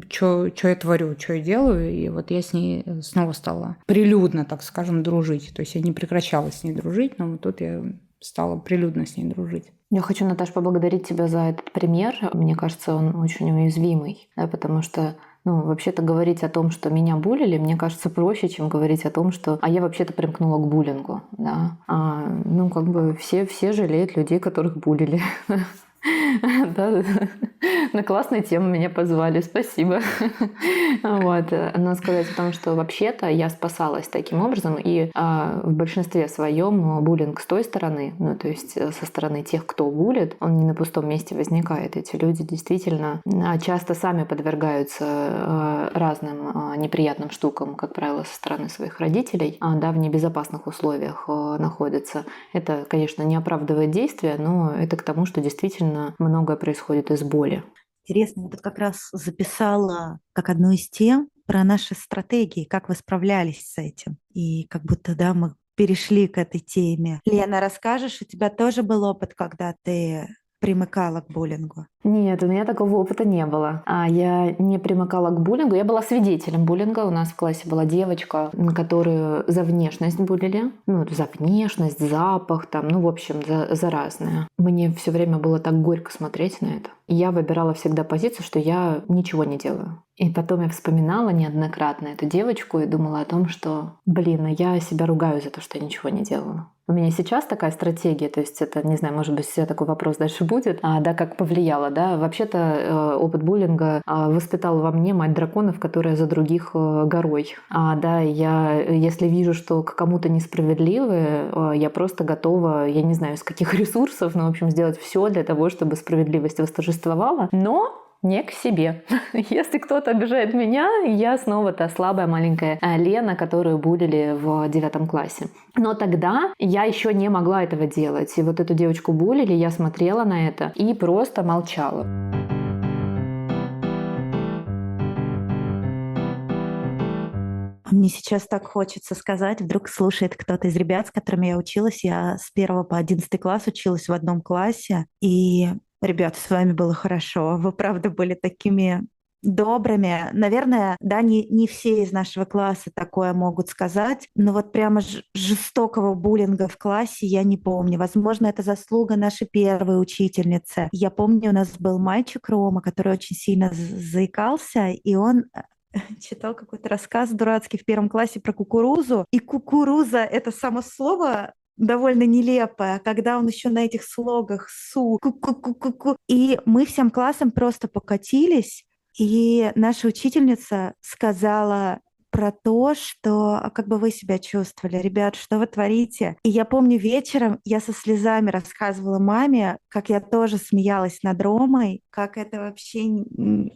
Speaker 3: что я творю, что я делаю, и вот я с ней снова стала прилюдно, так скажем, дружить. То есть я не прекращала с ней дружить, но вот тут я стала прилюдно с ней дружить.
Speaker 1: Я хочу, Наташ, поблагодарить тебя за этот пример. Мне кажется, он очень уязвимый, да, потому что вообще-то говорить о том, что меня булили, мне кажется, проще, чем говорить о том, что я вообще-то примкнула к буллингу. Да? Все жалеют людей, которых булили. Да, на классную тему меня позвали, спасибо. Вот. Но сказать о том, что вообще-то я спасалась таким образом, и в большинстве своем буллинг с той стороны, то есть со стороны тех, кто булит, он не на пустом месте возникает. Эти люди действительно часто сами подвергаются разным неприятным штукам, как правило, со стороны своих родителей, да, в небезопасных условиях находятся. Это, конечно, не оправдывает действия, но это к тому, что действительно многое происходит из боли.
Speaker 4: Интересно, я тут как раз записала как одну из тем про наши стратегии, как вы справлялись с этим. И как будто, да, мы перешли к этой теме. Лена, расскажешь, у тебя тоже был опыт, когда ты примыкала к буллингу?
Speaker 1: Нет, у меня такого опыта не было. Я не примыкала к буллингу. Я была свидетелем буллинга. У нас в классе была девочка, которую за внешность буллили. За внешность, запах, в общем, за разное. Мне все время было так горько смотреть на это. Я выбирала всегда позицию, что я ничего не делаю. И потом я вспоминала неоднократно эту девочку и думала о том, что, я себя ругаю за то, что я ничего не делала. У меня сейчас такая стратегия, то есть это, не знаю, может быть, такой вопрос дальше будет, как повлияло, да. Вообще-то опыт буллинга воспитал во мне мать драконов, которая за других горой. Я, если вижу, что к кому-то несправедливо, я просто готова, я не знаю, из каких ресурсов, в общем, сделать все для того, чтобы справедливость восторжествовала, но не к себе. Если кто-то обижает меня, я снова та слабая маленькая Лена, которую булили в 9 классе. Но тогда я еще не могла этого делать. И вот эту девочку булили, я смотрела на это и просто молчала.
Speaker 4: Мне сейчас так хочется сказать, вдруг слушает кто-то из ребят, с которыми я училась. Я с 1 по 11 класс училась в одном классе. И, ребята, с вами было хорошо. Вы, правда, были такими добрыми. Наверное, да, не все из нашего класса такое могут сказать, но вот прямо жестокого буллинга в классе я не помню. Возможно, это заслуга нашей первой учительницы. Я помню, у нас был мальчик Рома, который очень сильно заикался, и он читал какой-то рассказ дурацкий в 1 классе про кукурузу. И кукуруза — это само слово довольно нелепое, когда он еще на этих слогах ку-ку-ку-ку-ку. И мы всем классом просто покатились, и наша учительница сказала про то, что как бы вы себя чувствовали, ребят, что вы творите. И я помню, вечером я со слезами рассказывала маме, как я тоже смеялась над Ромой, как это вообще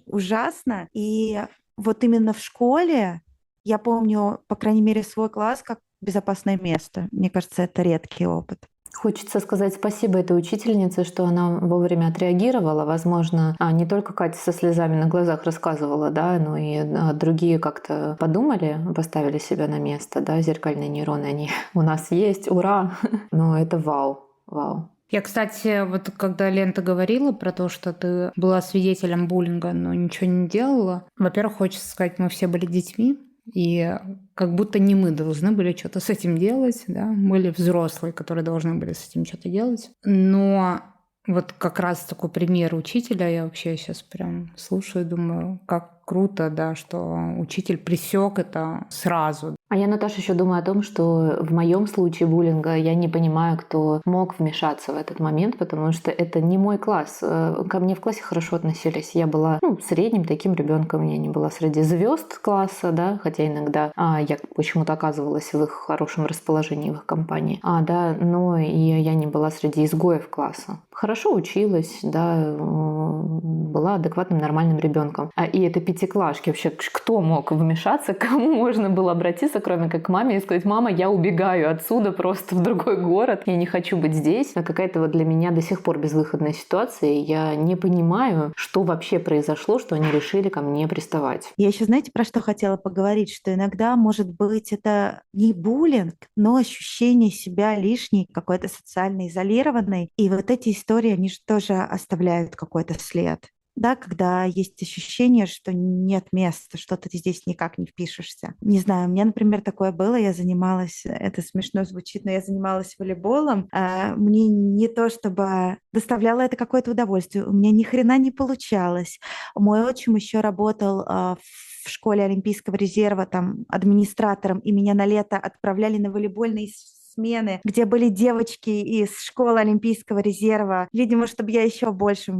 Speaker 4: ужасно. И вот именно в школе я помню, по крайней мере, свой класс как безопасное место. Мне кажется, это редкий опыт.
Speaker 1: Хочется сказать спасибо этой учительнице, что она вовремя отреагировала. Возможно, не только Катя со слезами на глазах рассказывала, да, но и другие как-то подумали, поставили себя на место, да, зеркальные нейроны, они у нас есть, ура! Но это вау, вау.
Speaker 3: Я, кстати, вот когда Лента говорила про то, что ты была свидетелем буллинга, но ничего не делала, во-первых, хочется сказать, мы все были детьми, и как будто не мы должны были что-то с этим делать, да, мы были взрослые, которые должны были с этим что-то делать. Но вот как раз такой пример учителя, я вообще сейчас прям слушаю, думаю, как круто, да, что учитель пресек это сразу.
Speaker 1: А я, Наташа, еще думаю о том, что в моем случае буллинга я не понимаю, кто мог вмешаться в этот момент, потому что это не мой класс. Ко мне в классе хорошо относились. Я была средним таким ребенком. Я не была среди звезд класса, да, хотя иногда я почему-то оказывалась в их хорошем расположении, в их компании. Но и я не была среди изгоев класса. Хорошо училась, да, была адекватным, нормальным ребенком. И это пятиклашки. Вообще, кто мог вмешаться, к кому можно было обратиться, кроме как к маме, и сказать: мама, я убегаю отсюда просто в другой город, я не хочу быть здесь. Какая-то вот для меня до сих пор безвыходная ситуация, и я не понимаю, что вообще произошло, что они решили ко мне приставать.
Speaker 4: Я еще, знаете, про что хотела поговорить, что иногда, может быть, это не буллинг, но ощущение себя лишней, какой-то социально изолированной. И вот эти истории, они же тоже оставляют какой-то след. Да, когда есть ощущение, что нет места, что ты здесь никак не впишешься. Не знаю, у меня, например, такое было, я занималась, это смешно звучит, но я занималась волейболом. Мне не то чтобы доставляло это какое-то удовольствие, у меня ни хрена не получалось. Мой отчим еще работал в школе Олимпийского резерва там администратором, и меня на лето отправляли на волейбольные смены, где были девочки из школы Олимпийского резерва. Видимо, чтобы я еще больше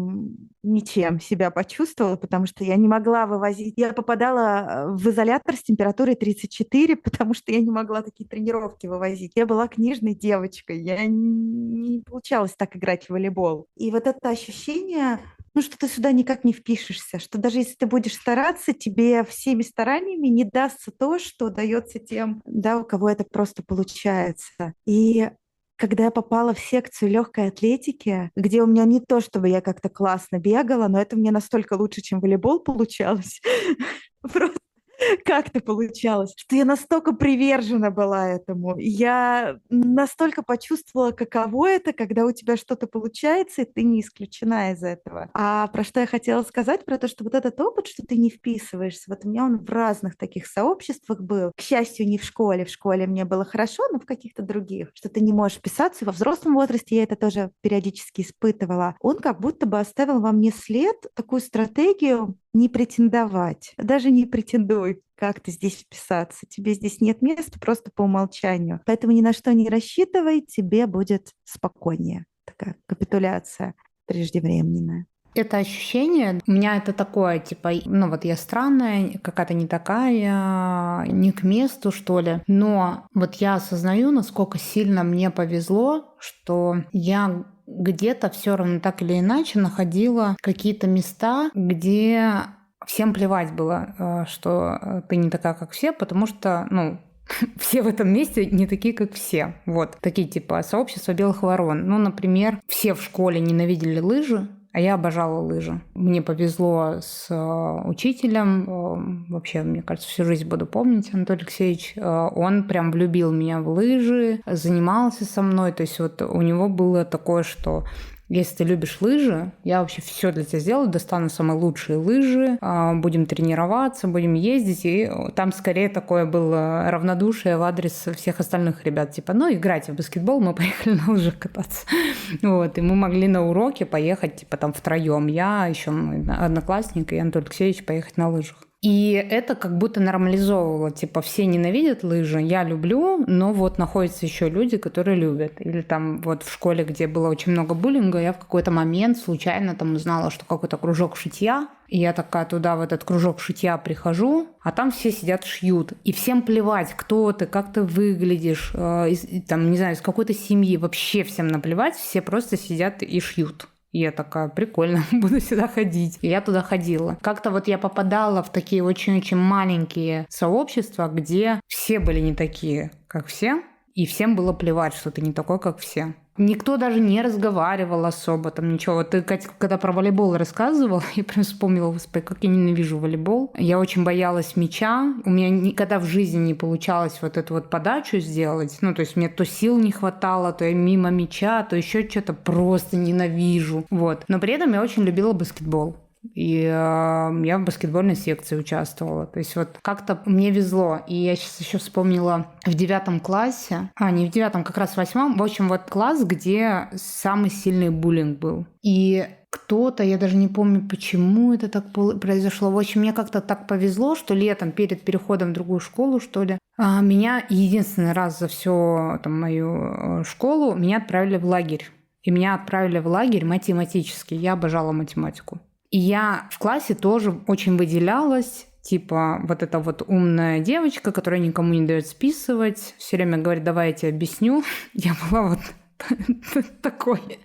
Speaker 4: ничем себя почувствовала, потому что я не могла вывозить. Я попадала в изолятор с температурой 34, потому что я не могла такие тренировки вывозить. Я была книжной девочкой, я не получалось так играть в волейбол. И вот это ощущение, что ты сюда никак не впишешься, что даже если ты будешь стараться, тебе всеми стараниями не дастся то, что дается тем, да, у кого это просто получается. И когда я попала в секцию легкой атлетики, где у меня не то, чтобы я как-то классно бегала, но это мне настолько лучше, чем волейбол получалось. Просто как-то получалось, что я настолько привержена была этому. Я настолько почувствовала, каково это, когда у тебя что-то получается, и ты не исключена из этого. А про что я хотела сказать? Про то, что вот этот опыт, что ты не вписываешься, вот у меня он в разных таких сообществах был. К счастью, не в школе. В школе мне было хорошо, но в каких-то других. Что ты не можешь вписаться. Во взрослом возрасте я это тоже периодически испытывала. Он как будто бы оставил во мне след, такую стратегию не претендовать. Даже не претендуй, как ты здесь вписаться. Тебе здесь нет места просто по умолчанию. Поэтому ни на что не рассчитывай, тебе будет спокойнее. Такая капитуляция преждевременная.
Speaker 3: Это ощущение, у меня это такое, типа, вот я странная, какая-то не такая, не к месту, что ли. Но вот я осознаю, насколько сильно мне повезло, что я где-то все равно так или иначе находила какие-то места, где всем плевать было, что ты не такая, как все, потому что, все в этом месте не такие, как все. Вот. Такие типа сообщества белых ворон. Например, все в школе ненавидели лыжи, а я обожала лыжи. Мне повезло с учителем. Вообще, мне кажется, всю жизнь буду помнить Анатолий Алексеевич. Он прям влюбил меня в лыжи, занимался со мной. То есть вот у него было такое, что если ты любишь лыжи, я вообще все для тебя сделаю, достану самые лучшие лыжи, будем тренироваться, будем ездить. И там скорее такое было равнодушие в адрес всех остальных ребят. Типа, играйте в баскетбол, мы поехали на лыжах кататься. Вот, и мы могли на уроке поехать, типа, там втроем. Я, еще мой одноклассник и Анатолий Алексеевич поехать на лыжах. И это как будто нормализовывало. Типа, все ненавидят лыжи, я люблю, но вот находятся еще люди, которые любят. Или там вот в школе, где было очень много буллинга, я в какой-то момент случайно там узнала, что какой-то кружок шитья. И я такая туда, в этот кружок шитья прихожу, а там все сидят шьют. И всем плевать, кто ты, как ты выглядишь, там, не знаю, из какой-то семьи. Вообще всем наплевать, все просто сидят и шьют. И я такая, прикольно, буду сюда ходить. И я туда ходила. Как-то вот я попадала в такие очень-очень маленькие сообщества, где все были не такие, как все, и всем было плевать, что ты не такой, как все. Никто даже не разговаривал особо, там ничего. Вот ты, Катя, когда про волейбол рассказывала, я прям вспомнила, господи, как я ненавижу волейбол. Я очень боялась мяча. У меня никогда в жизни не получалось вот эту вот подачу сделать. Ну, то есть мне то сил не хватало, то я мимо мяча, то еще что-то, просто ненавижу. Вот. Но при этом я очень любила баскетбол. И я в баскетбольной секции участвовала. То есть вот как-то мне везло. И я сейчас еще вспомнила в 9 классе, не в 9, как раз в 8, в общем, вот класс, где самый сильный буллинг был. И кто-то, я даже не помню, почему это так произошло. В общем, мне как-то так повезло, что летом перед переходом в другую школу, что ли, меня единственный раз за всю там, мою школу меня отправили в лагерь. И меня отправили в лагерь математический. Я обожала математику. И я в классе тоже очень выделялась, типа вот эта вот умная девочка, которая никому не дает списывать, все время говорит, давай я тебе объясню. Я была вот такой.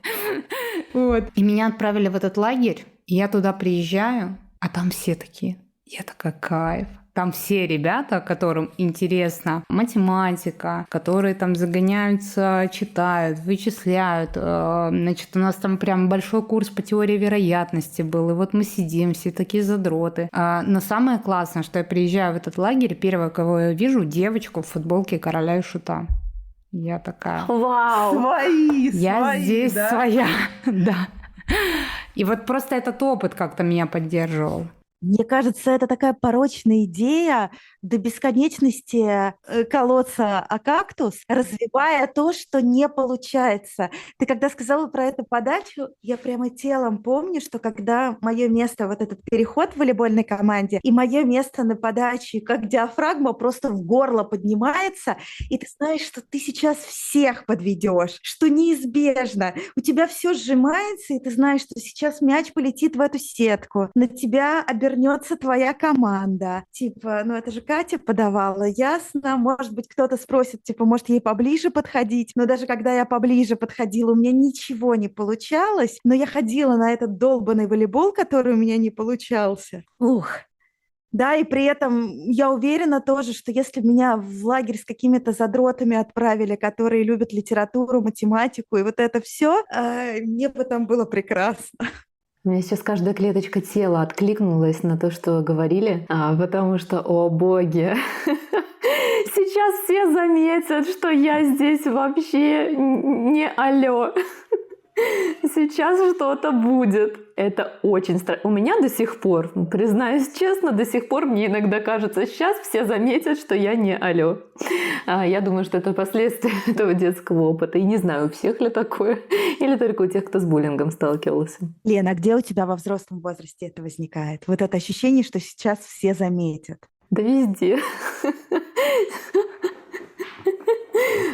Speaker 3: Вот. И меня отправили в этот лагерь, и я туда приезжаю, а там все такие. Я такая, кайф. Там все ребята, которым интересна математика, которые там загоняются, читают, вычисляют. Значит, у нас там прям большой курс по теории вероятности был. И вот мы сидим, все такие задроты. Но самое классное, что я приезжаю в этот лагерь, первое, кого я вижу, девочку в футболке Короля и Шута. Я такая...
Speaker 1: Вау!
Speaker 3: Я здесь да? Своя. Да. И вот просто этот опыт как-то меня поддерживал.
Speaker 4: Мне кажется, это такая порочная идея до бесконечности колоться о кактус, развивая то, что не получается. Ты когда сказала про эту подачу, я прямо телом помню, что когда мое место, вот этот переход в волейбольной команде, и мое место на подаче, как диафрагма просто в горло поднимается, и ты знаешь, что ты сейчас всех подведешь, что неизбежно. У тебя все сжимается, и ты знаешь, что сейчас мяч полетит в эту сетку, на тебя обернется твоя команда. Типа, ну это же Катя подавала, ясно. Может быть, кто-то спросит, типа, может, ей поближе подходить. Но даже когда я поближе подходила, у меня ничего не получалось. Но я ходила на этот долбанный волейбол, который у меня не получался. Ух. Да, и при этом я уверена тоже, что если меня в лагерь с какими-то задротами отправили, которые любят литературу, математику и вот это все, мне бы там было прекрасно.
Speaker 1: У меня сейчас каждая клеточка тела откликнулась на то, что вы говорили, потому что, о боги, сейчас все заметят, что я здесь вообще не алё. Сейчас что-то будет. Это очень страшно. У меня до сих пор, признаюсь честно, до сих пор мне иногда кажется, сейчас все заметят, что я не алё. Я думаю, что это последствия этого детского опыта. И не знаю, у всех ли такое, или только у тех, кто с буллингом сталкивался.
Speaker 4: Лена, а где у тебя во взрослом возрасте это возникает? Вот это ощущение, что сейчас все заметят.
Speaker 1: Да везде.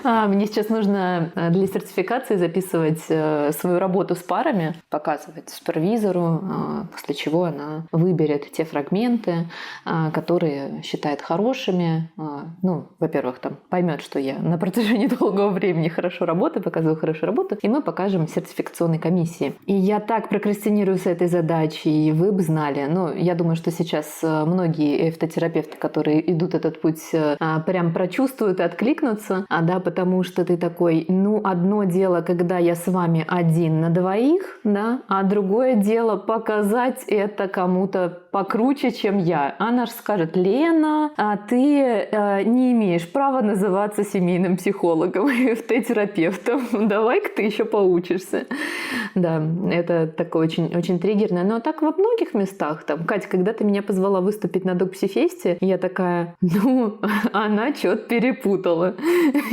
Speaker 1: Мне сейчас нужно для сертификации записывать свою работу с парами, показывать супервизору, после чего она выберет те фрагменты, которые считает хорошими. Ну, во-первых, там поймет, что я на протяжении долгого времени хорошо работаю, показываю хорошую работу, и мы покажем сертификационной комиссии. И я так прокрастинирую с этой задачей, и вы бы знали. Ну, я думаю, что сейчас многие эфтотерапевты, которые идут этот путь, прям прочувствуют и откликнутся, да, потому что ты такой, ну, одно дело, когда я с вами 1 на 2, да, а другое дело показать это кому-то покруче, чем я. Она же скажет, Лена, ты не имеешь права называться семейным психологом и эфтотерапевтом. Давай-ка ты еще поучишься. Да, это такое очень, очень триггерное. Но так во многих местах. Там, Катя, когда ты меня позвала выступить на Док-Психфесте, я такая, ну, она что-то перепутала.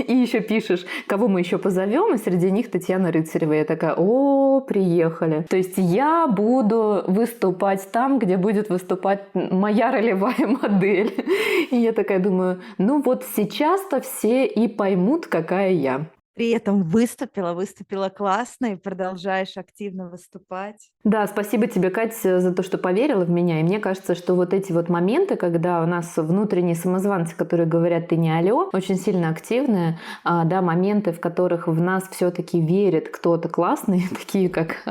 Speaker 1: И еще пишешь, кого мы еще позовем, и среди них Татьяна Рыцарева. Я такая: о, приехали. То есть я буду выступать там, где будет выступать моя ролевая модель. И я такая думаю, ну вот сейчас-то все и поймут, какая я.
Speaker 4: При этом выступила классно и продолжаешь активно выступать.
Speaker 1: Да, спасибо тебе, Катя, за то, что поверила в меня. И мне кажется, что вот эти вот моменты, когда у нас внутренние самозванцы, которые говорят «ты не алё», очень сильно активные, да, моменты, в которых в нас все-таки верит кто-то классный, такие как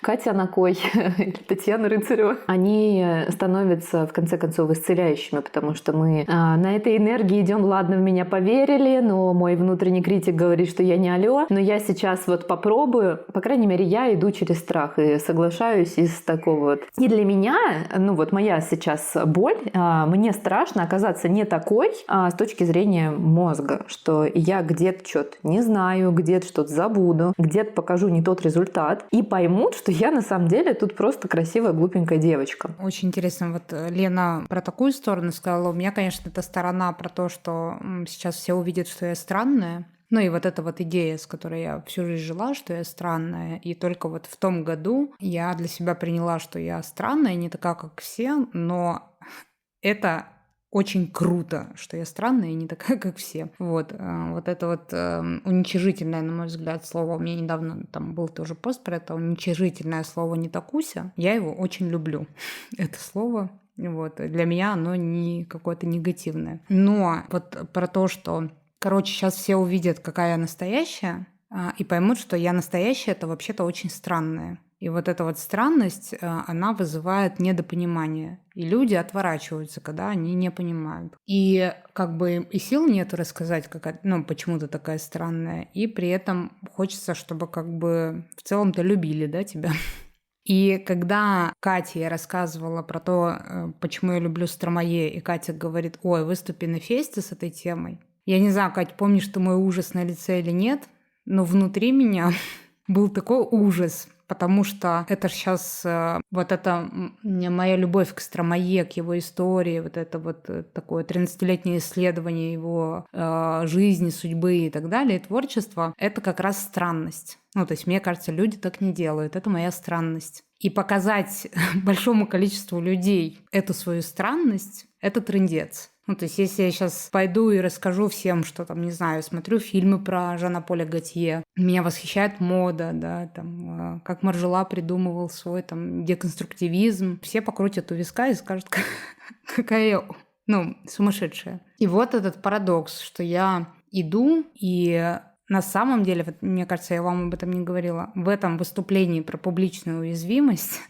Speaker 1: Катя Накой или Татьяна Рыцарева, они становятся в конце концов исцеляющими, потому что мы на этой энергии идем, ладно, в меня поверили, но мой внутренний критик говорит, что я не алё, но я сейчас вот попробую, по крайней мере, я иду через страх и соглашаюсь из такого вот. И для меня, ну вот моя сейчас боль, мне страшно оказаться не такой с точки зрения мозга, что я где-то что-то не знаю, где-то что-то забуду, где-то покажу не тот результат, и поймут, что я на самом деле тут просто красивая, глупенькая девочка.
Speaker 3: Очень интересно, вот Лена про такую сторону сказала. У меня, конечно, эта сторона про то, что сейчас все увидят, что я странная. Ну и вот эта вот идея, с которой я всю жизнь жила, что я странная, и только вот в том году я для себя приняла, что я странная, не такая, как все, но это очень круто, что я странная и не такая, как все. Вот это вот уничижительное, на мой взгляд, слово. У меня недавно там был тоже пост про это, уничижительное слово «не такуся». Я его очень люблю, это слово. Вот. Для меня оно не какое-то негативное. Но вот про то, что сейчас все увидят, какая я настоящая, и поймут, что я настоящая, это вообще-то очень странная. И вот эта вот странность, она вызывает недопонимание. И люди отворачиваются, когда они не понимают. И как бы и сил нет рассказать, почему ты такая странная. И при этом хочется, чтобы как бы в целом-то любили, да, тебя. И когда Кате я рассказывала про то, почему я люблю Стромае, и Катя говорит: ой, выступи на фесте с этой темой. Я не знаю, Кать, помнишь ты мой ужас на лице или нет, но внутри меня был такой ужас, потому что это сейчас вот это моя любовь к Стромае, к его истории, вот это вот такое 13-летнее исследование его жизни, судьбы и так далее, и творчества, это как раз странность. Ну, то есть, мне кажется, люди так не делают, это моя странность. И показать большому количеству людей эту свою странность — это трындец. Ну, то есть, если я сейчас пойду и расскажу всем, что там, не знаю, смотрю фильмы про Жана-Поля Готье, меня восхищает мода, да, там, как Маржела придумывал свой там деконструктивизм, все покрутят у виска и скажут, какая я, сумасшедшая. И вот этот парадокс, что я иду и на самом деле, вот, мне кажется, я вам об этом не говорила, в этом выступлении про публичную уязвимость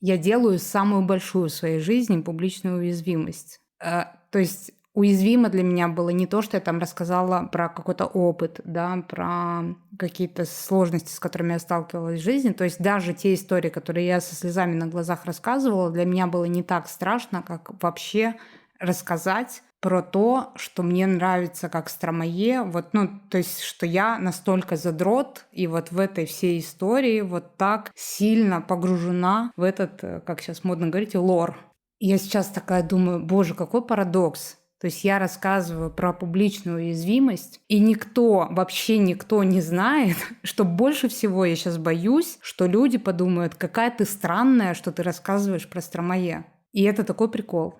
Speaker 3: я делаю самую большую в своей жизни публичную уязвимость. То есть уязвимо для меня было не то, что я там рассказала про какой-то опыт, да, про какие-то сложности, с которыми я сталкивалась в жизни. То есть даже те истории, которые я со слезами на глазах рассказывала, для меня было не так страшно, как вообще рассказать про то, что мне нравится как Стромае, то есть, что я настолько задрот, и вот в этой всей истории вот так сильно погружена в этот, как сейчас модно говорить, лор. Я сейчас такая думаю, боже, какой парадокс. То есть я рассказываю про публичную уязвимость, и вообще никто не знает, что больше всего я сейчас боюсь, что люди подумают, какая ты странная, что ты рассказываешь про Стромае. И это такой прикол.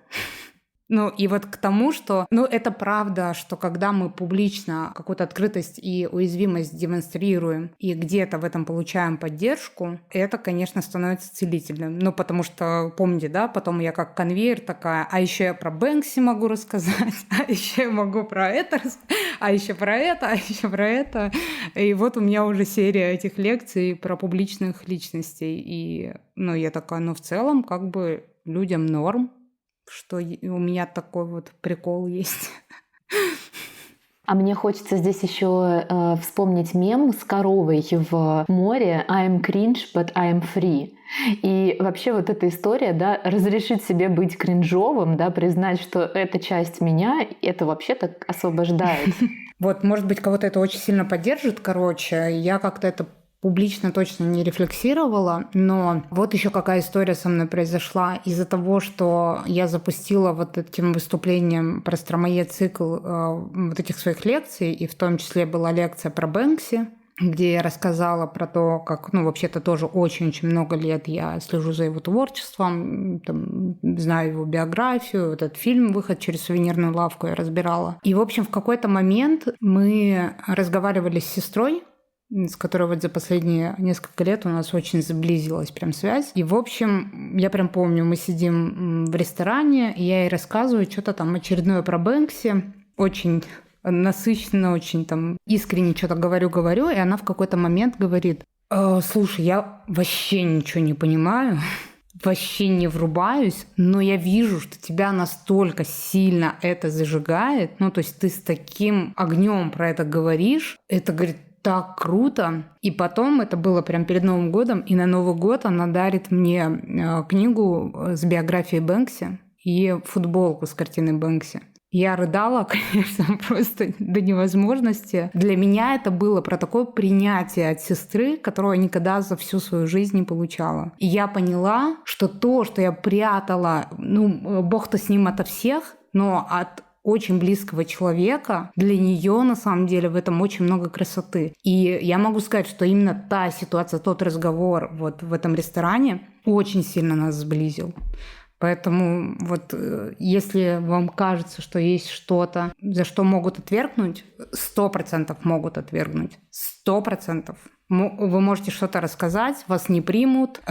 Speaker 3: И вот к тому, что, это правда, что когда мы публично какую-то открытость и уязвимость демонстрируем и где-то в этом получаем поддержку, это, конечно, становится целительным. Потому что, помните, да, потом я как конвейер такая, а еще я про Бэнкси могу рассказать, а еще я могу про это рассказать, а еще про это, а еще про это. И вот у меня уже серия этих лекций про публичных личностей. И, я такая, в целом, как бы людям норм, что у меня такой вот прикол есть.
Speaker 1: А мне хочется здесь еще вспомнить мем с коровой в море «I'm cringe, but I'm free». И вообще вот эта история, да, разрешить себе быть кринжовым, да, признать, что это часть меня, это вообще-то освобождает.
Speaker 3: Вот, может быть, кого-то это очень сильно поддержит, я как-то это публично точно не рефлексировала, но вот еще какая история со мной произошла. Из-за того, что я запустила вот этим выступлением про Стромае цикл вот этих своих лекций, и в том числе была лекция про Бэнкси, где я рассказала про то, как, вообще-то тоже очень-очень много лет я слежу за его творчеством, там, знаю его биографию, этот фильм «Выход через сувенирную лавку» я разбирала. И, в общем, в какой-то момент мы разговаривали с сестрой, с которой вот за последние несколько лет у нас очень сблизилась прям связь. И, в общем, я прям помню, мы сидим в ресторане, и я ей рассказываю что-то там очередное про Бэнкси, очень насыщенно, очень там искренне что-то говорю, и она в какой-то момент говорит: слушай, я вообще ничего не понимаю, вообще не врубаюсь, но я вижу, что тебя настолько сильно это зажигает, то есть ты с таким огнем про это говоришь, это, говорит, так круто. И потом, это было прям перед Новым годом, и на Новый год она дарит мне книгу с биографией Бэнкси и футболку с картиной Бэнкси. Я рыдала, конечно, просто до невозможности. Для меня это было про такое принятие от сестры, которого я никогда за всю свою жизнь не получала. И я поняла, что то, что я прятала, бог-то с ним ото всех, но от очень близкого человека, для нее на самом деле в этом очень много красоты. И я могу сказать, что именно та ситуация, тот разговор вот в этом ресторане очень сильно нас сблизил. Поэтому вот если вам кажется, что есть что-то, за что могут отвергнуть, 100% могут отвергнуть. 100%. Вы можете что-то рассказать, вас не примут,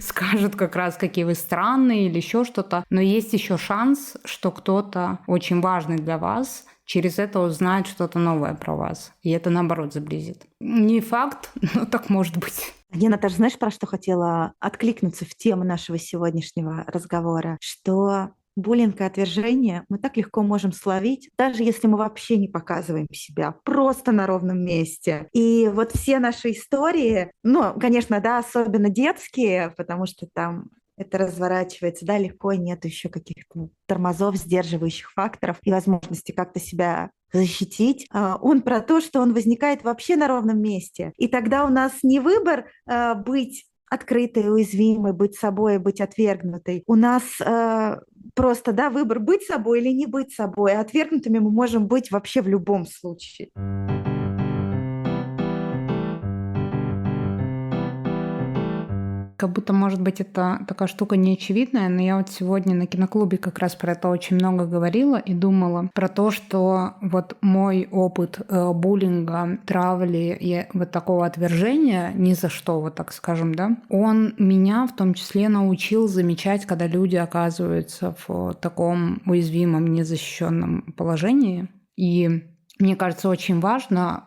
Speaker 3: скажут как раз, какие вы странные или еще что-то. Но есть еще шанс, что кто-то очень важный для вас через это узнает что-то новое про вас. И это, наоборот, сблизит. Не факт, но так может быть.
Speaker 4: Я, Наташа, знаешь, про что хотела откликнуться в тему нашего сегодняшнего разговора? Что буллинг и отвержение мы так легко можем словить, даже если мы вообще не показываем себя, просто на ровном месте. И вот все наши истории, конечно, да, особенно детские, потому что там это разворачивается, да, легко, нет еще каких-то тормозов, сдерживающих факторов и возможности как-то себя защитить. Он про то, что он возникает вообще на ровном месте. И тогда у нас не выбор быть открытой, уязвимой, быть собой, быть отвергнутой. У нас просто, да, выбор быть собой или не быть собой. А отвергнутыми мы можем быть вообще в любом случае.
Speaker 3: Как будто, может быть, это такая штука неочевидная, но я вот сегодня на киноклубе как раз про это очень много говорила и думала про то, что вот мой опыт буллинга, травли и вот такого отвержения ни за что, вот так скажем, да, он меня в том числе научил замечать, когда люди оказываются в таком уязвимом, незащищенном положении. И мне кажется, очень важно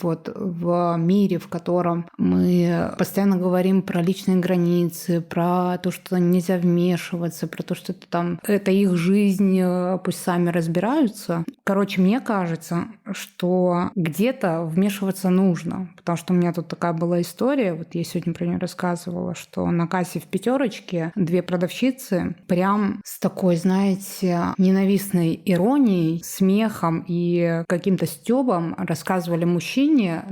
Speaker 3: вот в мире, в котором мы постоянно говорим про личные границы, про то, что нельзя вмешиваться, про то, что это их жизнь, пусть сами разбираются. Короче, мне кажется, что где-то вмешиваться нужно, потому что у меня тут такая была история, вот я сегодня про нее рассказывала, что на кассе в «Пятерочке» две продавщицы прям с такой, знаете, ненавистной иронией, смехом и каким-то стёбом рассказывали мужчине,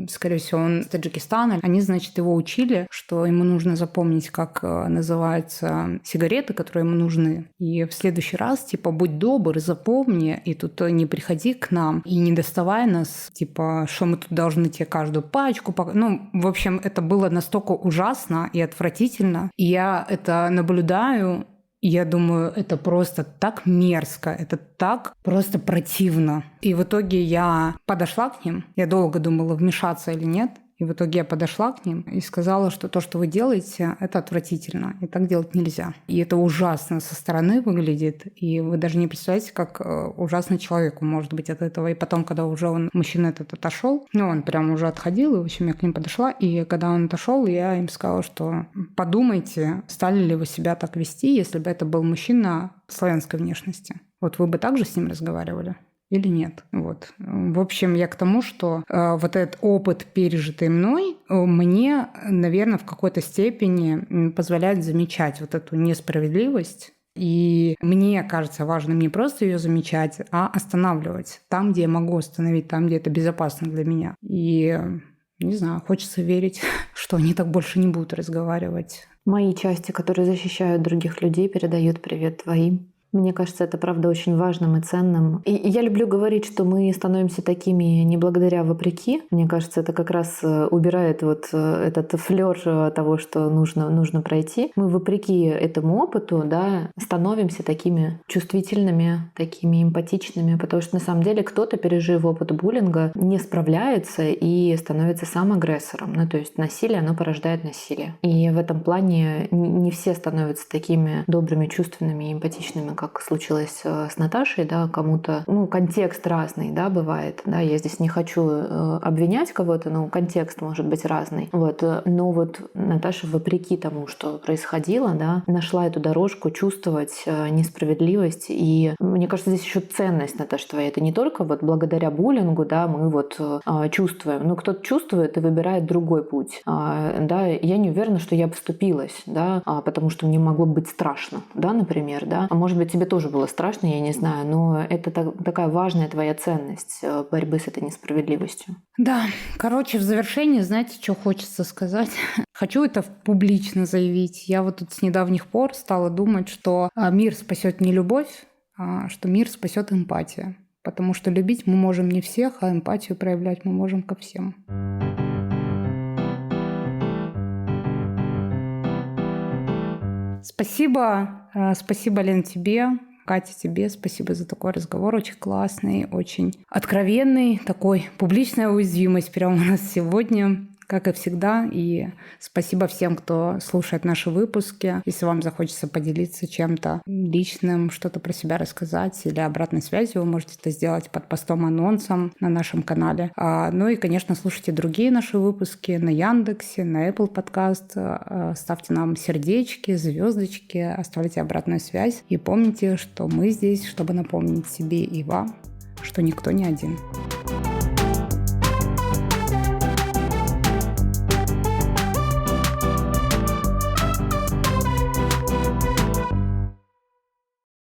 Speaker 3: скорее всего, он из Таджикистана. Они, значит, его учили, что ему нужно запомнить, как называются сигареты, которые ему нужны. И в следующий раз, будь добр, запомни, и тут не приходи к нам, и не доставай нас, что мы тут должны тебе каждую пачку. В общем, это было настолько ужасно и отвратительно. И я это наблюдаю, и я думаю, это просто так мерзко, это так просто противно. И в итоге я подошла к ним. Я долго думала, вмешаться или нет. И в итоге я подошла к ним и сказала, что то, что вы делаете, это отвратительно. И так делать нельзя. И это ужасно со стороны выглядит. И вы даже не представляете, как ужасно человеку может быть от этого. И потом, когда уже мужчина этот отошел, он прям уже отходил, и, в общем, я к ним подошла. И когда он отошел, я им сказала, что подумайте, стали ли вы себя так вести, если бы это был мужчина славянской внешности. Вот вы бы также с ним разговаривали? Или нет. Вот. В общем, я к тому, что вот этот опыт, пережитый мной, мне, наверное, в какой-то степени позволяет замечать вот эту несправедливость. И мне кажется важным не просто ее замечать, а останавливать там, где я могу остановить, там, где это безопасно для меня. И не знаю, хочется верить, что они так больше не будут разговаривать.
Speaker 1: Мои части, которые защищают других людей, передают привет твоим. Мне кажется, это правда очень важным и ценным. И я люблю говорить, что мы становимся такими не благодаря, а вопреки. Мне кажется, это как раз убирает вот этот флёр того, что нужно пройти. Мы вопреки этому опыту, да, становимся такими чувствительными, такими эмпатичными, потому что на самом деле кто-то, пережив опыт буллинга, не справляется и становится сам агрессором. Ну, то есть насилие, оно порождает насилие. И в этом плане не все становятся такими добрыми, чувственными и эмпатичными, как случилось с Наташей, да, кому-то, контекст разный, да, бывает, да, я здесь не хочу обвинять кого-то, но контекст может быть разный, вот, но вот Наташа, вопреки тому, что происходило, да, нашла эту дорожку чувствовать несправедливость, и мне кажется, здесь еще ценность, Наташа, твоя, это не только вот благодаря буллингу, да, мы вот чувствуем, но кто-то чувствует и выбирает другой путь, да, я не уверена, что я бы вступилась, да, потому что мне могло быть страшно, да, например, да, а может быть, тебе тоже было страшно, я не знаю, но это такая важная твоя ценность борьбы с этой несправедливостью.
Speaker 3: Да, короче, в завершении, знаете, что хочется сказать? Хочу это публично заявить. Я вот тут с недавних пор стала думать, что мир спасет не любовь, а что мир спасет эмпатия. Потому что любить мы можем не всех, а эмпатию проявлять мы можем ко всем. Спасибо, Лен, тебе. Катя, тебе спасибо за такой разговор. Очень классный, очень откровенный. Такой публичная уязвимость прямо у нас сегодня, как и всегда. И спасибо всем, кто слушает наши выпуски. Если вам захочется поделиться чем-то личным, что-то про себя рассказать или обратной связью, вы можете это сделать под постом-анонсом на нашем канале. Ну и, конечно, слушайте другие наши выпуски на Яндексе, на Apple Podcast. Ставьте нам сердечки, звездочки, оставляйте обратную связь. И помните, что мы здесь, чтобы напомнить себе и вам, что никто не один.